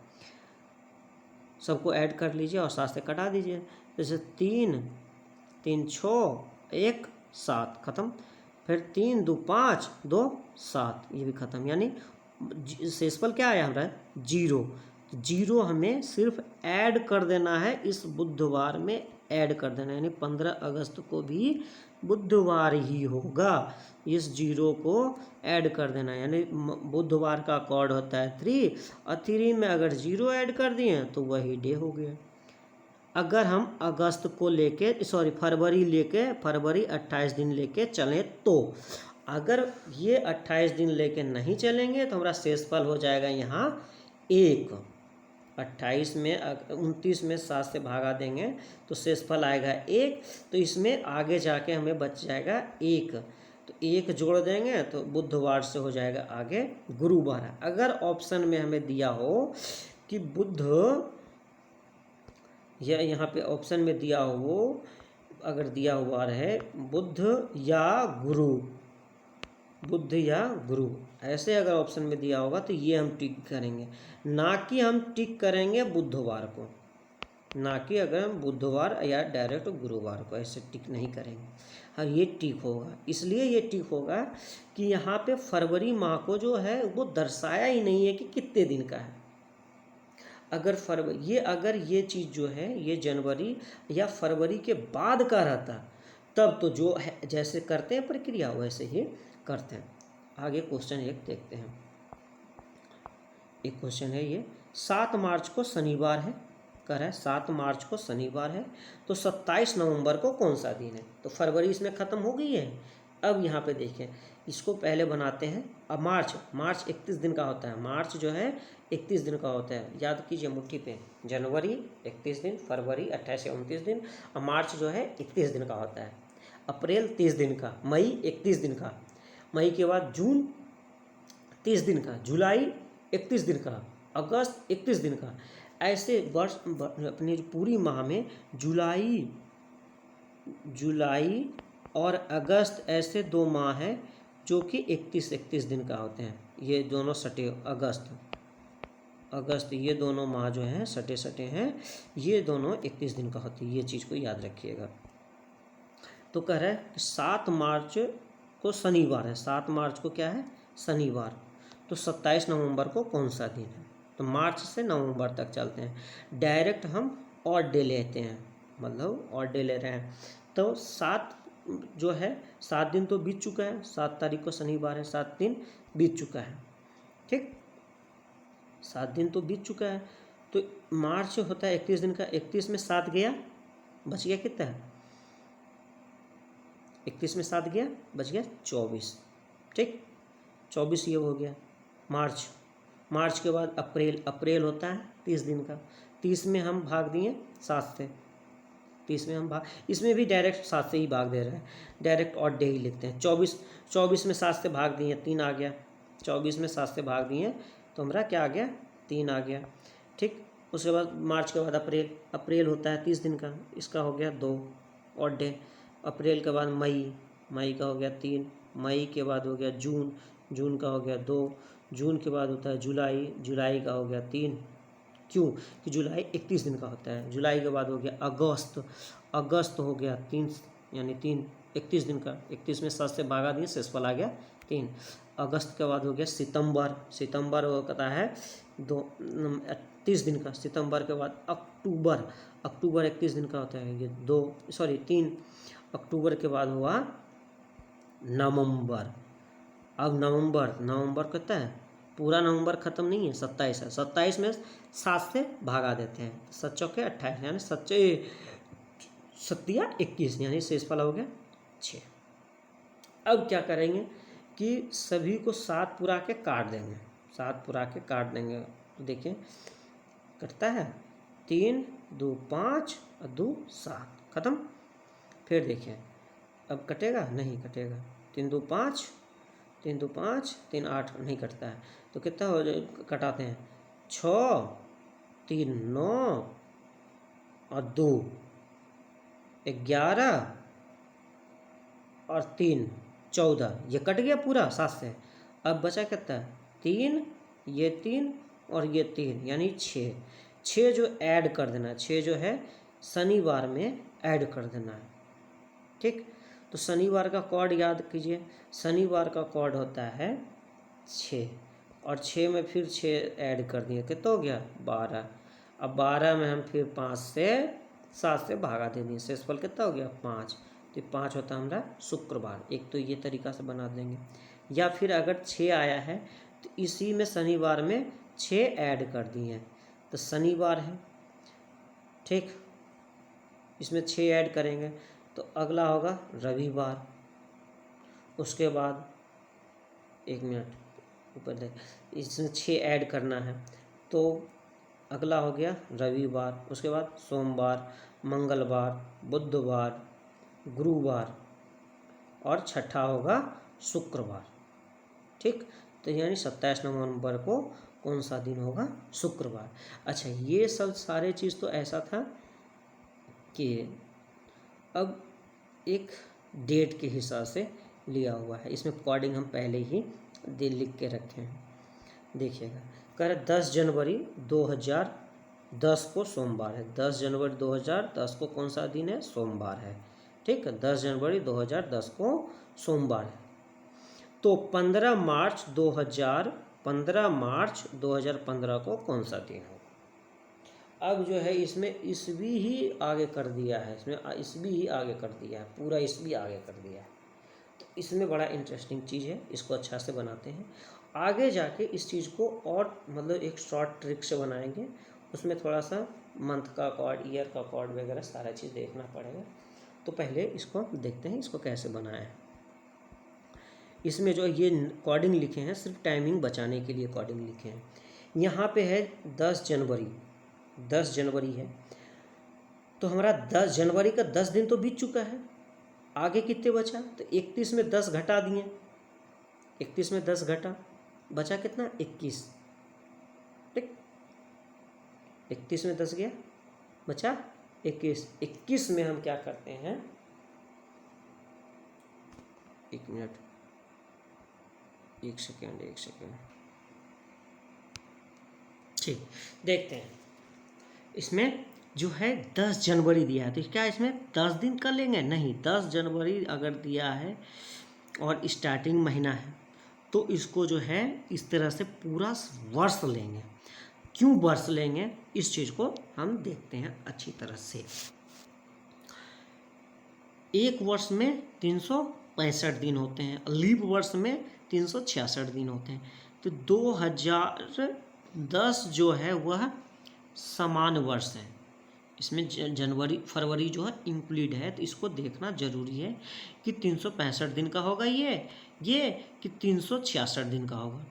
Speaker 1: सबको ऐड कर लीजिए और 7 से कटा दीजिए, जैसे 3 3 6 1 7 खत्म, फिर 3 2 5 2 7, ये भी खत्म, यानी शेषफल क्या आया हमारा 0 हमें सिर्फ ऐड कर देना है, इस बुधवार में ऐड कर देना है, यानी 15 अगस्त को भी बुधवार ही होगा, इस 0 को ऐड कर देना है, यानी बुधवार का कोड होता है 3, और 3 में अगर 0 ऐड कर दिए तो वही डे हो गया। अगर हम अगस्त को लेके फरवरी 28 दिन लेके चलें, तो अगर ये 28 दिन लेके नहीं चलेंगे तो हमारा शेषफल हो जाएगा यहाँ 1। 28 में 29 में 7 से भागा देंगे तो शेषफल आएगा 1, तो इसमें आगे जाके हमें बच जाएगा 1, तो 1 जोड़ देंगे तो बुधवार से हो जाएगा आगे गुरुवार। अगर ऑप्शन में हमें दिया हो कि बुध, या यहाँ पे ऑप्शन में दिया हो, अगर दिया हुआ रहे बुध या गुरु, ऐसे अगर ऑप्शन में दिया होगा तो ये हम टिक करेंगे, ना कि हम टिक करेंगे बुधवार को, ना कि अगर हम बुधवार या डायरेक्ट गुरुवार को ऐसे टिक नहीं करेंगे। हाँ, ये टिक होगा, इसलिए ये टिक होगा कि यहाँ पे फरवरी माह को जो है वो दर्शाया ही नहीं है कि कितने दिन का है। अगर ये चीज़ जो है ये जनवरी या फरवरी के बाद का रहता, तब तो जो है जैसे करते हैं प्रक्रिया वैसे ही करते हैं। आगे क्वेश्चन 1 देखते हैं। एक क्वेश्चन है ये, 7 मार्च को शनिवार है, कह रहा है 7 मार्च को शनिवार है, तो 27 नवंबर को कौन सा दिन है। तो फरवरी इसमें ख़त्म हो गई है, अब यहाँ पे देखें, इसको पहले बनाते हैं। अब मार्च 31 दिन का होता है। मार्च जो है 31 दिन का होता है, याद कीजिए मुट्ठी पे। जनवरी 31 दिन, फरवरी 28 या 29 दिन, और मार्च जो है 31 दिन का होता है। अप्रैल 30 दिन का, मई 31 दिन का, मई के बाद जून 30 दिन का, जुलाई 31 दिन का, अगस्त 31 दिन का। ऐसे वर्ष अपनी पूरी माह में जुलाई और अगस्त ऐसे 2 माह हैं जो कि 31 दिन का होते हैं। ये दोनों सटे, अगस्त ये दोनों माह जो हैं सटे हैं, ये दोनों 31 दिन का होती है। ये चीज़ को याद रखिएगा। तो कह रहा है कि 7 मार्च को शनिवार है। 7 मार्च को क्या है? शनिवार। तो 27 नवंबर को कौन सा दिन है? तो मार्च से नवंबर तक चलते हैं। डायरेक्ट हम ऑड डे लेते हैं, मतलब ऑड डे ले रहे हैं। तो 7 जो है, 7 दिन तो बीत चुका है। 7 तारीख को शनिवार है, 7 दिन बीत चुका है। ठीक, 7 दिन तो बीत चुका है। तो मार्च होता है 31 दिन का। 31 में 7 गया, बच गया कितना है? 31 में 7 गया, बच गया 24। ठीक, 24 ये हो गया मार्च के बाद अप्रैल होता है 30 दिन का। 30 में हम भाग दिए 7 से। 30 में हम इसमें भी डायरेक्ट 7 से ही भाग दे रहे हैं, डायरेक्ट ऑड डे ही लिखते हैं। 24 में 7 से भाग दिए, 3 आ गया। 24 में 7 से भाग दिए तो हमारा क्या आ गया? 3 आ गया। ठीक, उसके बाद मार्च के बाद अप्रैल होता है 30 दिन का, इसका हो गया 2 ऑड डे। अप्रैल के बाद मई का हो गया 3। मई के बाद हो गया जून का हो गया 2। जून के बाद होता है जुलाई का हो गया 3। क्यों? कि जुलाई 31 दिन का होता है। जुलाई के बाद हो गया अगस्त हो गया 3, यानी 31 दिन का। 31 में 7 से भागा दिए, शेषफल आ गया 3। अगस्त के बाद हो गया सितंबर होता है 30 दिन का। सितंबर के बाद अक्टूबर 31 दिन का होता है, ये 3। अक्टूबर के बाद हुआ नवंबर। अब नवंबर कितना है? पूरा नवंबर खत्म नहीं है, 27 है। 27 में 7 से भागा देते हैं, 7 चौके 28, यानी 7 या 21, यानी शेषफल हो गया 6। अब क्या करेंगे कि सभी को 7 पुरा के काट देंगे। 7 पुरा के काट देंगे तो देखिए कटता है 3 2 5 और 2 7, खत्म। फिर देखिए अब कटेगा? नहीं कटेगा। 3 2 5 3 8 नहीं कटता है। तो कितना हो जाए? कटाते हैं 6 3 9 और 2 11 और 3 14। ये कट गया पूरा 7 से। अब बचा कितना? 3, ये 3 और ये 3, यानी 6। 6 जो ऐड कर देना है, 6 जो है शनिवार में ऐड कर देना है। ठीक, तो शनिवार का कोड याद कीजिए। शनिवार का कोड होता है 6, और 6 में फिर 6 ऐड कर दिए, कितना हो गया? 12। अब 12 में हम फिर 5 से 7 से भागा दे दिए, शेषफल कितना हो गया? 5। तो 5 होता है हमारा शुक्रवार। एक तो ये तरीका से बना देंगे। या फिर अगर 6 आया है तो इसी में शनिवार में 6 ऐड कर दिए तो शनिवार है। ठीक, इसमें 6 ऐड करेंगे तो अगला होगा रविवार। उसके बाद 1 मिनट ऊपर देख, इसमें 6 ऐड करना है तो अगला हो गया रविवार। उसके बाद सोमवार, मंगलवार, बुधवार, गुरुवार और छठा होगा शुक्रवार। ठीक, तो यानी 27 नवंबर को कौन सा दिन होगा? शुक्रवार। अच्छा, ये सब सारे चीज़ तो ऐसा था कि अब एक डेट के हिसाब से लिया हुआ है। इसमें कोडिंग हम पहले ही लिख के रखे हैं। देखिएगा, कह रहे 10 जनवरी 2010 को सोमवार है। 10 जनवरी 2010 को कौन सा दिन है? सोमवार है। ठीक है, 10 जनवरी 2010 को सोमवार है। तो 15 मार्च 2015 को कौन सा दिन होगा? अब जो है इसमें ईस्वी ही आगे कर दिया है, इसमें ईस्वी ही आगे कर दिया है, पूरा ईस्वी आगे कर दिया है। तो इसमें बड़ा इंटरेस्टिंग चीज़ है, इसको अच्छा से बनाते हैं। आगे जाके इस चीज़ को और मतलब एक शॉर्ट ट्रिक से बनाएंगे, उसमें थोड़ा सा मंथ का कॉर्ड, ईयर का कॉर्ड वगैरह सारा चीज़ देखना पड़ेगा। तो पहले इसको देखते हैं, इसको कैसे बनाया है। इसमें जो ये कोडिंग लिखे हैं सिर्फ टाइमिंग बचाने के लिए कोडिंग लिखे हैं। यहाँ पे है 10 जनवरी, 10 जनवरी है, तो हमारा 10 जनवरी का 10 दिन तो बीत चुका है, आगे कितने बचा, तो 31 में 10 घटा दिए, 31 में 10 घटा, बचा कितना 21, ठीक, 31 में 10 गया, बचा 21, 21 में हम क्या करते हैं, 1 मिनट, 1 सेकेंड, 1 सेकेंड, ठीक, देखते हैं इसमें जो है 10 जनवरी दिया है, तो क्या इसमें 10 दिन कर लेंगे, नहीं, 10 जनवरी अगर दिया है और स्टार्टिंग महीना है तो इसको जो है इस तरह से पूरा वर्ष लेंगे। क्यों वर्ष लेंगे, इस चीज़ को हम देखते हैं अच्छी तरह से। एक वर्ष में 365 दिन होते हैं, लीप वर्ष में 366 दिन होते हैं, तो 2010 जो है वह समान वर्ष है, इसमें जनवरी फरवरी जो है इंक्लूड है, तो इसको देखना जरूरी है कि 365 दिन का होगा ये कि 366 दिन का होगा।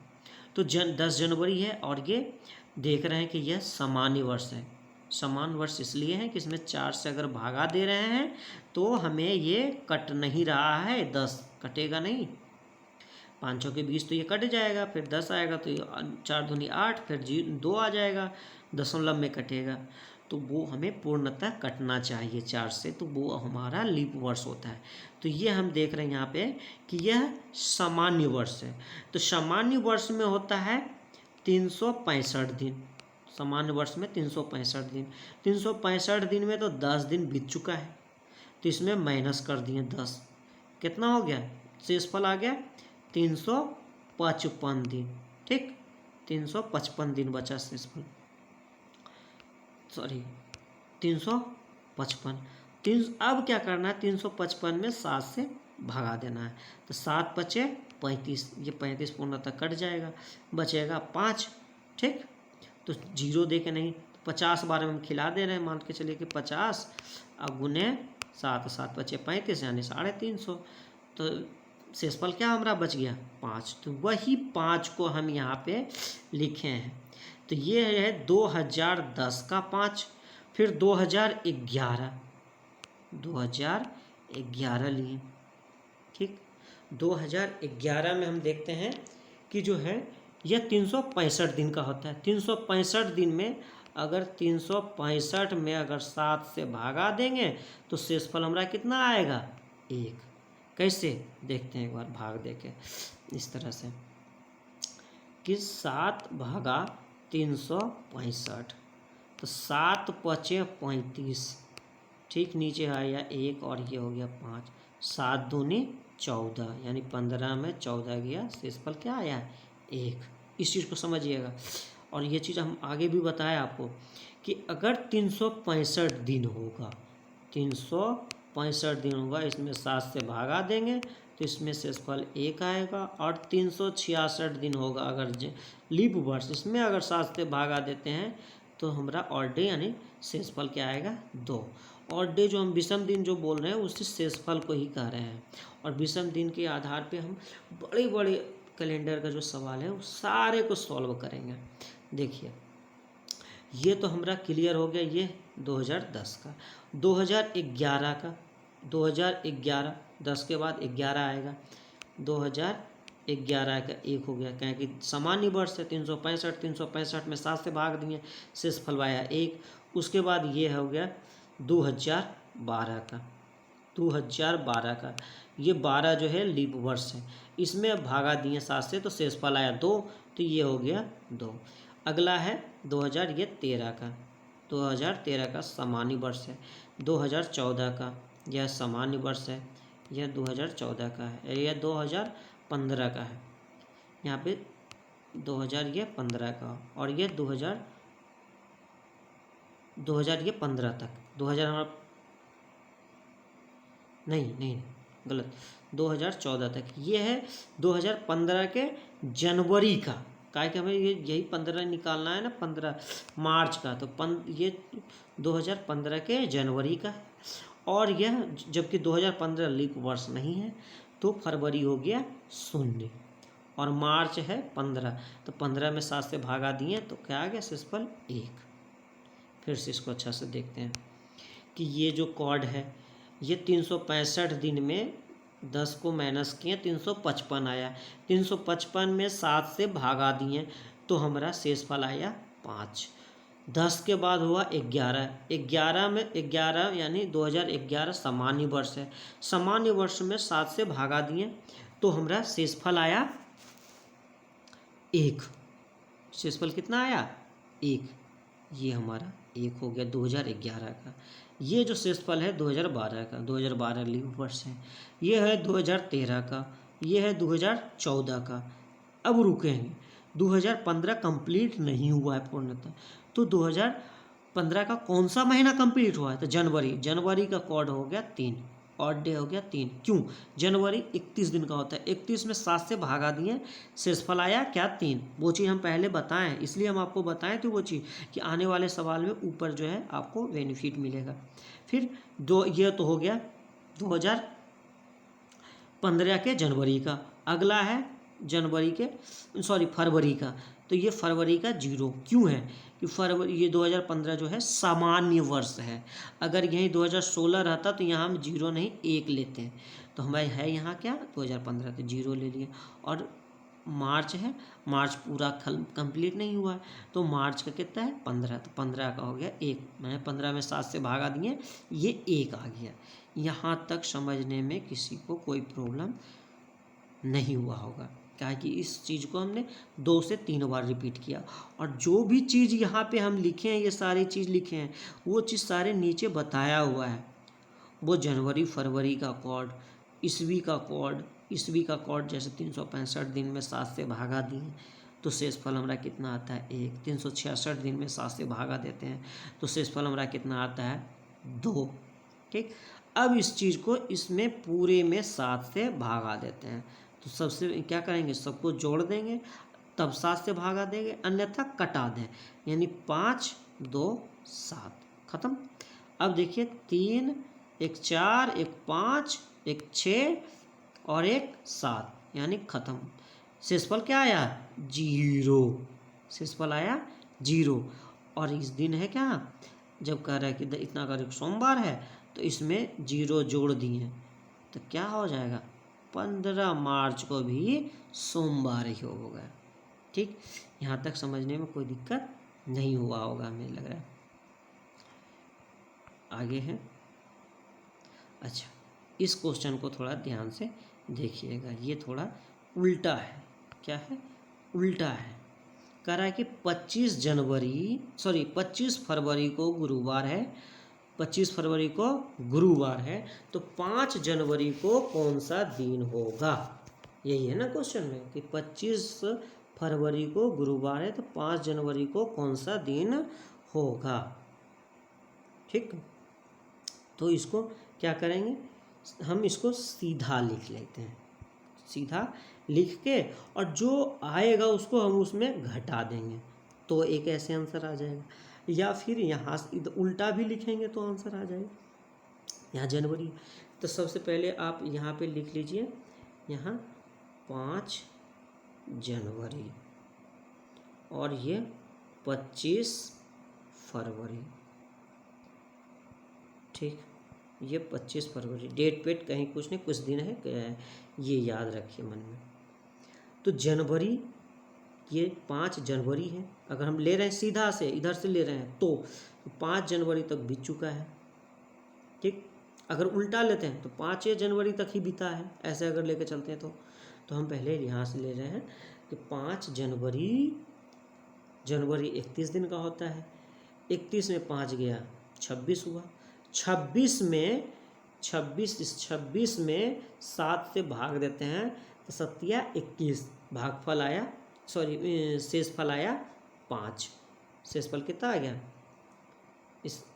Speaker 1: तो 10 जनवरी है और ये देख रहे हैं कि यह सामान्य वर्ष है। समान वर्ष इसलिए है कि इसमें 4 से अगर भागा दे रहे हैं तो हमें ये कट नहीं रहा है, 10 कटेगा नहीं, 5 के 20 तो ये कट जाएगा, फिर 10 आएगा तो 4 दूनी 8, फिर 2 आ जाएगा, दशमलव में कटेगा, तो वो हमें पूर्णतः कटना चाहिए 4 से, तो वो हमारा लीप वर्ष होता है। तो ये हम देख रहे हैं यहाँ पे कि यह सामान्य वर्ष है, तो सामान्य वर्ष में होता है 365 दिन, सामान्य वर्ष में 365 दिन, 365 दिन में तो 10 दिन बीत चुका है, तो इसमें माइनस कर दिए 10, कितना हो गया, शेषफल आ गया 355 दिन, ठीक, 355 दिन बचा शेषफल, सॉरी 355। अब क्या करना है, 355 में 7 से भगा देना है, तो 7 बचे 35, ये 35 पूर्णतः कट जाएगा, बचेगा 5, ठीक, तो 0 दे के नहीं, 50 बार में हम खिला दे रहे हैं, मान के चलिए कि 50 अब गुने 7, 7 बचे 35 यानी 350, तो शेषफल क्या हमारा बच गया 5, तो वही 5 को हम यहाँ पे लिखे हैं। तो ये है 2010 का 5, फिर 2011 लिए, ठीक, 2011 में हम देखते हैं कि जो है यह 365 दिन का होता है। 365 दिन में अगर 365 में अगर 7 से भागा देंगे तो शेषफल हमारा कितना आएगा 1। कैसे देखते हैं एक बार भाग देके, इस तरह से कि 7 भागा 365, तो 7 पचे 35, ठीक, नीचे आया 1 और ये हो गया 5, 7 दूनी 14 यानी 15 में 14 गया, शेषफल क्या आया 1। इस चीज़ को समझिएगा। और ये चीज़ हम आगे भी बताया आपको कि अगर 365 दिन होगा, 365 दिन होगा, इसमें 7 से भागा देंगे तो इसमें शेषफल 1 आएगा, और 366 दिन होगा अगर लीप वर्ष, इसमें अगर 7 से भागा देते हैं तो हमारा ऑड डे यानी शेषफल क्या आएगा 2। ऑड डे जो हम विषम दिन जो बोल रहे हैं उससे शेषफल को ही कह रहे हैं, और विषम दिन के आधार पे हम बड़े बड़े कैलेंडर का जो सवाल है वो सारे को सॉल्व करेंगे। देखिए ये तो हमारा क्लियर हो गया, ये 2010 का। 2011 का, 2011 10 के बाद 11 आएगा, 2011 का 1 हो गया, क्या कि सामान्य वर्ष है 365, 365 में 7 से भाग दिए, शेषफल आया 1। उसके बाद ये हो गया 2012 का, 2012 का, ये 12 जो है लीप वर्ष है, इसमें भागा दिए 7 से तो शेषफल आया 2, तो ये हो गया 2। अगला है 2013 का, 2013 का सामान्य वर्ष है। 2014 का यह सामान्य वर्ष है, यह 2014 का है, यह 2015 का है, यहाँ पे 2015 का, और ये 2000 ये 15 तक, 2000 हमारा नहीं गलत, 2014 तक, ये है 2015 के जनवरी का, क्या कि हमें ये यही 15 निकालना है ना, 15 मार्च का, तो ये 2015 के जनवरी का है। और यह जबकि 2015 लीप वर्ष नहीं है, तो फरवरी हो गया 0 और मार्च है 15, तो 15 में 7 से भागा दिए तो क्या आ गया शेषफल 1। फिर से इसको अच्छा से देखते हैं कि ये जो कॉर्ड है ये 365 दिन में 10 को माइनस किए 355 आया, 355 में 7 से भागा दिए तो हमारा शेषफल आया 5। 10 के बाद हुआ 11, 11 में 11 यानी 2011 सामान्य वर्ष है, सामान्य वर्ष में 7 से भागा दिए तो हमारा शेषफल आया 1। शेषफल कितना आया 1, ये हमारा 1 हो गया 2011 का। ये जो शेषफल है 2012 का, 2012 लीप वर्ष है, ये है 2013 का, ये है 2014 का। अब रुकेंगे, 2015 कंप्लीट नहीं हुआ है पूर्णतः, तो 2015 का कौन सा महीना कंप्लीट हुआ है, तो जनवरी, जनवरी का कोड हो गया 3, ऑड डे हो गया 3। क्यों, जनवरी 31 दिन का होता है, 31 में 7 से भागा दिए शेषफल आया क्या 3। वो चीज़ हम पहले बताएं, इसलिए हम आपको बताएं तो वो चीज़ कि आने वाले सवाल में ऊपर जो है आपको बेनिफिट मिलेगा। फिर ये तो हो गया 2015 के जनवरी का। अगला है जनवरी के फरवरी का, तो ये फरवरी का 0 क्यों है कि फरवरी ये 2015 जो है सामान्य वर्ष है, अगर यही 2016 रहता तो यहाँ हम 0 नहीं 1 लेते हैं, तो हमारे है यहाँ क्या 2015 तो 0 ले लिए। और मार्च है, मार्च पूरा कंप्लीट नहीं हुआ है, तो मार्च का कितना है 15, तो 15 का हो गया 1, मैंने 15 में 7 से भागा दिए ये 1 आ गया। यहाँ तक समझने में किसी को कोई प्रॉब्लम नहीं हुआ होगा, क्या कि इस चीज़ को हमने 2 से 3 बार रिपीट किया, और जो भी चीज़ यहाँ पे हम लिखे हैं, ये सारी चीज़ लिखे हैं, वो चीज़ सारे नीचे बताया हुआ है। वो जनवरी फरवरी का कोड, ईस्वी का कोड, ईस्वी का कोड जैसे 365 दिन में 7 से भागा दिए तो शेषफल हमारा कितना आता है 1। 366 दिन में 7 से भागा देते हैं तो शेषफल हमारा कितना आता है 2। ठीक, अब इस चीज़ को इसमें पूरे में 7 से भागा देते हैं, तो सबसे क्या करेंगे, सबको जोड़ देंगे तब 7 से भागा देंगे, अन्यथा कटा दें, यानी 5 2 7 खत्म। अब देखिए 3 1 4 1 5 1 6 और 1 7 यानी खत्म। शेषफल क्या आया 0, शेषफल आया 0। और इस दिन है क्या, जब कह रहा है कि इतना कर सोमवार है तो इसमें 0 जोड़ दिए तो क्या हो जाएगा 15 मार्च को भी सोमवार ही होगा। ठीक, यहाँ तक समझने में कोई दिक्कत नहीं हुआ होगा हमें लग रहा है। आगे है, अच्छा इस क्वेश्चन को थोड़ा ध्यान से देखिएगा, ये थोड़ा उल्टा है। क्या है, उल्टा है। कह रहा है कि 25 फरवरी को गुरुवार है, 25 फरवरी को गुरुवार है, तो 5 जनवरी को कौन सा दिन होगा, यही है ना क्वेश्चन में कि 25 फरवरी को गुरुवार है तो 5 जनवरी को कौन सा दिन होगा। ठीक, तो इसको क्या करेंगे, हम इसको सीधा लिख लेते हैं, सीधा लिख के और जो आएगा उसको हम उसमें घटा देंगे तो एक ऐसे आंसर आ जाएगा, या फिर यहाँ उल्टा भी लिखेंगे तो आंसर आ जाएगा। यहाँ जनवरी, तो सबसे पहले आप यहाँ पे लिख लीजिए, यहाँ 5 जनवरी और ये 25 फरवरी। ठीक, ये 25 फरवरी, डेट पेट कहीं कुछ नहीं, कुछ दिन है, ये याद रखिए मन में। तो जनवरी ये 5 जनवरी है, अगर हम ले रहे हैं सीधा से इधर से ले रहे हैं तो 5 जनवरी तक बीत चुका है। ठीक, अगर उल्टा लेते हैं तो 5 जनवरी तक ही बीता है, ऐसे अगर लेके चलते हैं तो हम पहले यहाँ से ले रहे हैं कि 5 जनवरी 31 दिन का होता है, 31 में 5 गया 26 हुआ, 26 में 7 से भाग देते हैं तो 7 या 21, भागफल आया शेषफल आया 5। शेषफल कितना आ गया,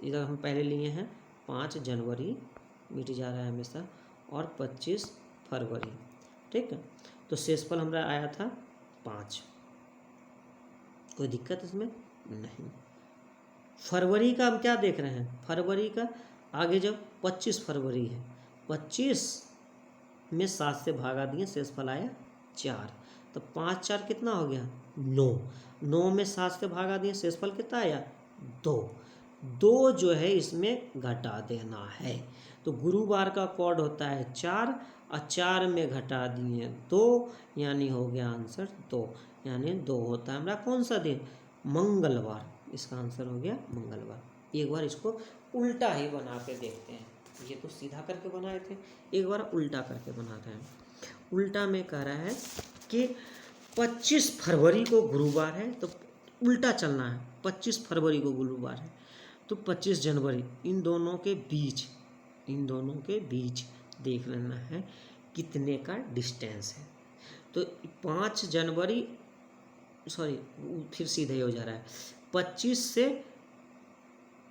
Speaker 1: इधर हम पहले लिए हैं 5 जनवरी मिट जा रहा है हमेशा और 25 फरवरी। ठीक है, तो शेषफल हमारा आया था 5, कोई दिक्कत इसमें नहीं। फरवरी का हम क्या देख रहे हैं, फरवरी का आगे जब 25 फरवरी है, 25 में 7 से भागा दिए, शेषफल आया 4। तो 5 4 कितना हो गया 9। 9 में 7 से भागा दिए, शेषफल कितना आया 2। 2 जो है इसमें घटा देना है। तो गुरुवार का कोड होता है 4 और 4 में घटा दिए 2, यानी हो गया आंसर 2। यानी 2 होता है हमारा कौन सा दिन, मंगलवार। इसका आंसर हो गया मंगलवार। एक बार इसको उल्टा ही बना के देखते हैं। ये तो सीधा करके बनाए थे, एक बार उल्टा करके बनाते हैं। उल्टा में कह रहा है कि 25 फरवरी को गुरुवार है, तो उल्टा चलना है। 25 फरवरी को गुरुवार है तो 25 जनवरी, इन दोनों के बीच देख लेना है कितने का डिस्टेंस है। तो 5 जनवरी, सॉरी फिर सीधे ही हो जा रहा है, 25 से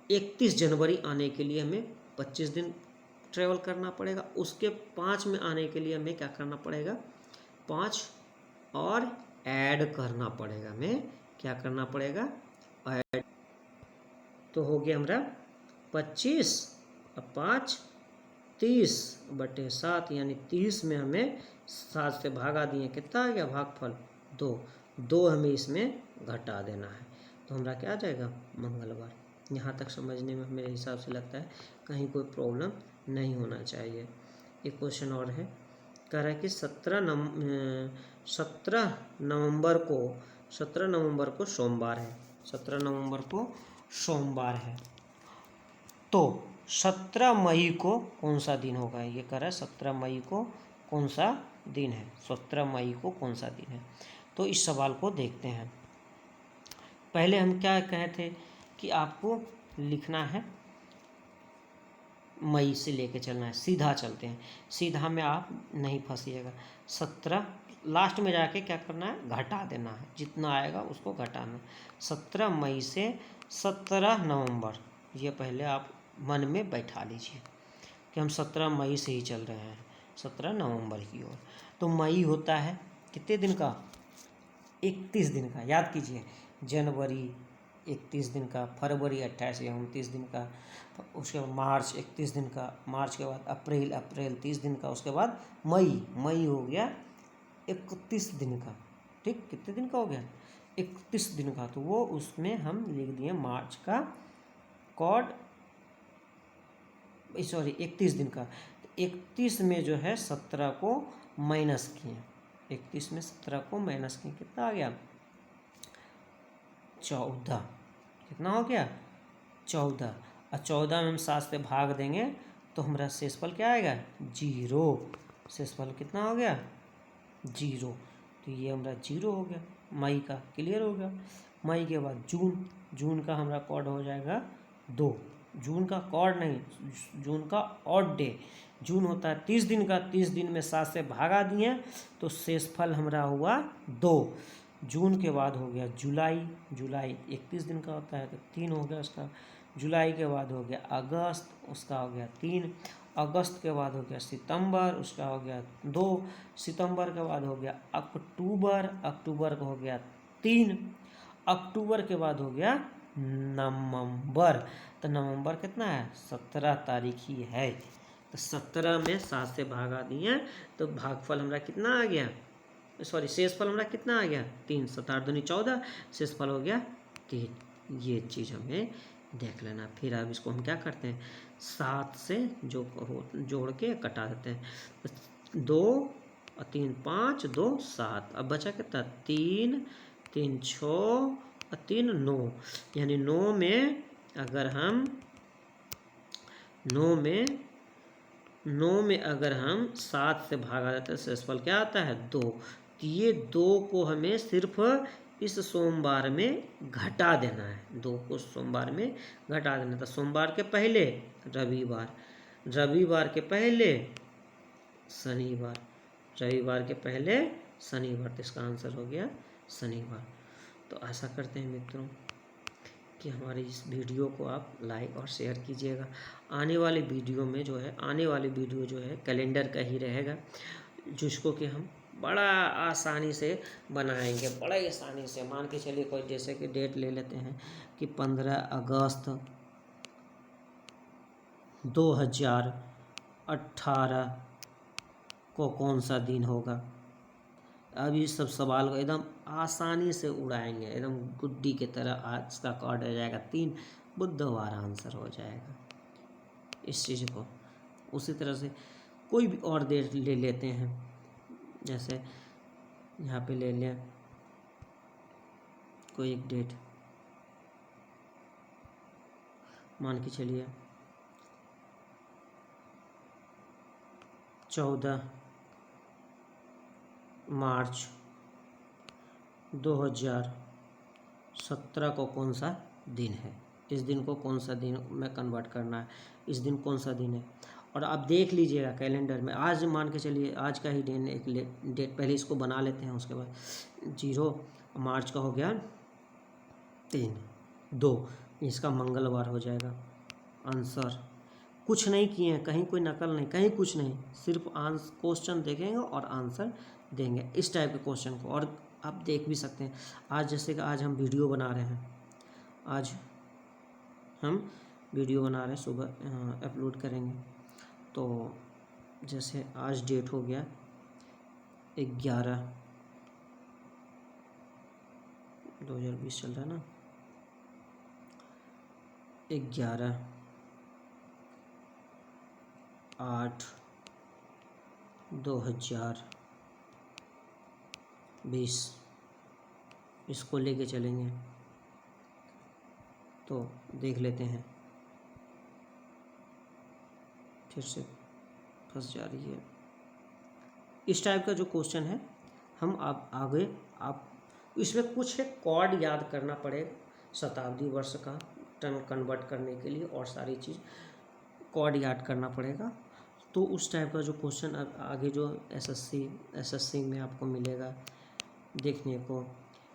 Speaker 1: 31 जनवरी आने के लिए हमें 25 दिन ट्रेवल करना पड़ेगा। उसके 5 में आने के लिए हमें क्या करना पड़ेगा, 5 और ऐड करना पड़ेगा। हमें क्या करना पड़ेगा, ऐड। तो हो गया हमारा 25 और 5 30/7, यानी 30 में हमें 7 से भागा दिए, कितना आ गया भागफल 2 हमें इसमें घटा देना है। तो हमारा क्या आ जाएगा मंगलवार। यहाँ तक समझने में मेरे हिसाब से लगता है कहीं कोई प्रॉब्लम नहीं होना चाहिए। एक क्वेश्चन और है, कह रहा है कि 17 नवंबर को सोमवार है। 17 नवंबर को सोमवार है, तो 17 मई को कौन सा दिन होगा। ये कह रहा है 17 मई को कौन सा दिन है, 17 मई को कौन सा दिन है। तो इस सवाल को देखते हैं। पहले हम क्या कहे थे कि आपको लिखना है, मई से लेके चलना है, सीधा चलते हैं। सीधा में आप नहीं फंसिएगा। 17 लास्ट में जाके क्या करना है, घटा देना है, जितना आएगा उसको घटाना। 17 मई से 17 नवंबर, ये पहले आप मन में बैठा लीजिए कि हम 17 मई से ही चल रहे हैं 17 नवंबर की ओर। तो मई होता है कितने दिन का, 31 दिन का। याद कीजिए, जनवरी 31 दिन का, फरवरी 28 या 29 दिन का, उसके बाद मार्च 31 दिन का, मार्च के बाद अप्रैल 30 दिन का, उसके बाद मई हो गया 31 दिन का। ठीक, कितने दिन का हो गया 31 दिन का। तो वो उसमें हम लिख दिए मार्च का कोड, सॉरी 31 दिन का। 31 में जो है 17 को माइनस किए, 31 में 17 को माइनस किए, कितना आ गया 14। कितना हो गया 14। और 14 में हम 7 से भाग देंगे तो हमारा शेषफल क्या आएगा 0। शेषफल कितना हो गया 0। तो ये हमारा 0 हो गया मई का। क्लियर हो गया। मई के बाद जून का हमारा कोड हो जाएगा 2। जून का कोड नहीं, जून का ऑड डे। जून होता है 30 दिन का, 30 दिन में 7 से भागा दिए तो शेषफल हमारा हुआ 2। जून के बाद हो गया जुलाई 31 दिन का होता है तो 3 हो गया उसका। जुलाई के बाद हो गया अगस्त, उसका हो गया 3। अगस्त के बाद हो गया सितंबर, उसका हो गया 2। सितंबर के बाद हो गया अक्टूबर का हो गया 3। अक्टूबर के बाद हो गया नवंबर। तो नवंबर कितना है 17 तारीख ही है। तो 17 में 7 से भागा दिए तो भागफल हमारा कितना आ गया, सॉरी शेषफल हमारा कितना आ गया 3। 7 दूनी 14, शेषफल हो गया 3। ये चीज़ हमें देख लेना। फिर अब इसको हम क्या करते हैं 7 से जोड़ के कटा देते हैं। 2 और 3 5, 2 7। अब बचा कितना 3 3 6 और 3 9। यानी 9 में अगर हम 7 से भागा देते हैं शेषफल क्या आता है 2। तो ये 2 को हमें सिर्फ इस सोमवार में घटा देना है। 2 को सोमवार में घटा देना था। सोमवार के पहले रविवार के पहले शनिवार, रविवार के पहले शनिवार। तो इसका आंसर हो गया शनिवार। तो आशा करते हैं मित्रों कि हमारी इस वीडियो को आप लाइक और शेयर कीजिएगा। आने वाली वीडियो जो है कैलेंडर का ही रहेगा, जिसको कि हम बड़ा आसानी से बनाएंगे, बड़ा ही आसानी से। मान के चलिए कोई जैसे कि डेट ले लेते हैं कि 15 अगस्त 2018 को कौन सा दिन होगा। अब ये सब सवाल को एकदम आसानी से उड़ाएंगे, एकदम गुड्डी की तरह। आज का कार्ड हो जाएगा 3, बुधवार आंसर हो जाएगा इस चीज़ को। उसी तरह से कोई भी और डेट ले लेते हैं, जैसे यहाँ पे ले लें कोई एक डेट, मान के चलिए 14 मार्च 2017 को कौन सा दिन है। इस दिन को कौन सा दिन में कन्वर्ट करना है, इस दिन कौन सा दिन है। और आप देख लीजिएगा कैलेंडर में, आज मान के चलिए आज का ही दिन, एक डेट पहले इसको बना लेते हैं, उसके बाद 0 मार्च का हो गया 3/2, इसका मंगलवार हो जाएगा। आंसर कुछ नहीं किए हैं, कहीं कोई नकल नहीं, कहीं कुछ नहीं, सिर्फ क्वेश्चन देखेंगे और आंसर देंगे, इस टाइप के क्वेश्चन को। और आप देख भी सकते हैं, आज जैसे कि आज हम वीडियो बना रहे हैं, आज हम वीडियो बना रहे हैं, सुबह अपलोड करेंगे। तो जैसे आज डेट हो गया 11/2020 चल रहा है ना, 11/8/2020 इसको लेके चलेंगे। तो देख लेते हैं, फिर से फंस जा रही है। इस टाइप का जो क्वेश्चन है, हम आगे आप इसमें कुछ है कॉर्ड याद करना पड़ेगा, शताब्दी वर्ष का टन कन्वर्ट करने के लिए, और सारी चीज़ कॉर्ड याद करना पड़ेगा। तो उस टाइप का जो क्वेश्चन आगे जो एसएससी में आपको मिलेगा देखने को,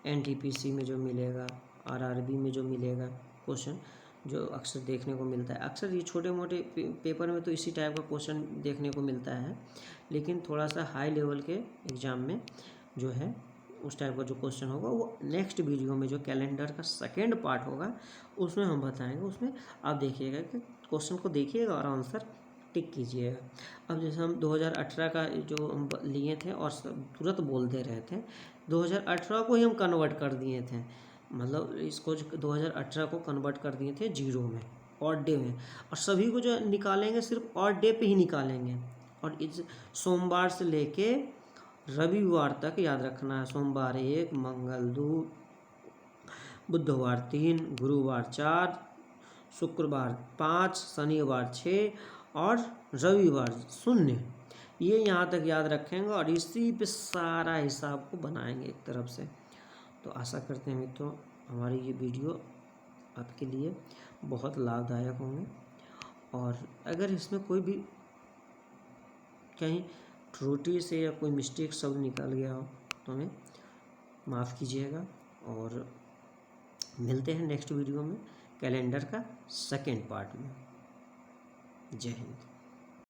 Speaker 1: एनटीपीसी में जो मिलेगा, आरआरबी में जो मिलेगा क्वेश्चन, जो अक्सर देखने को मिलता है। अक्सर ये छोटे मोटे पेपर में तो इसी टाइप का क्वेश्चन देखने को मिलता है, लेकिन थोड़ा सा हाई लेवल के एग्ज़ाम में जो है उस टाइप का जो क्वेश्चन होगा वो नेक्स्ट वीडियो में, जो कैलेंडर का सेकेंड पार्ट होगा उसमें हम बताएंगे। उसमें आप देखिएगा कि क्वेश्चन को देखिएगा और आंसर टिक कीजिएगा। अब जैसे हम 2018 का जो हम लिए थे और तुरंत बोल दे रहे थे, 2018 को ही हम कन्वर्ट कर दिए थे, मतलब इसको 2018 को कन्वर्ट कर दिए थे 0 में, ऑड डे में। और सभी को जो निकालेंगे सिर्फ ऑड डे पे ही निकालेंगे, और इस सोमवार से लेके रविवार तक याद रखना है। सोमवार 1, मंगल 2, बुधवार 3, गुरुवार 4, शुक्रवार 5, शनिवार 6 और रविवार 0। ये यहाँ तक याद रखेंगे और इसी पे सारा हिसाब को बनाएंगे एक तरफ से। तो आशा करते हैं मित्रों हमारी ये वीडियो आपके लिए बहुत लाभदायक होंगे, और अगर इसमें कोई भी कहीं त्रुटि से या कोई मिस्टेक शब्द निकल गया हो तो हमें माफ़ कीजिएगा। और मिलते हैं नेक्स्ट वीडियो में कैलेंडर का सेकेंड पार्ट में। जय हिंद।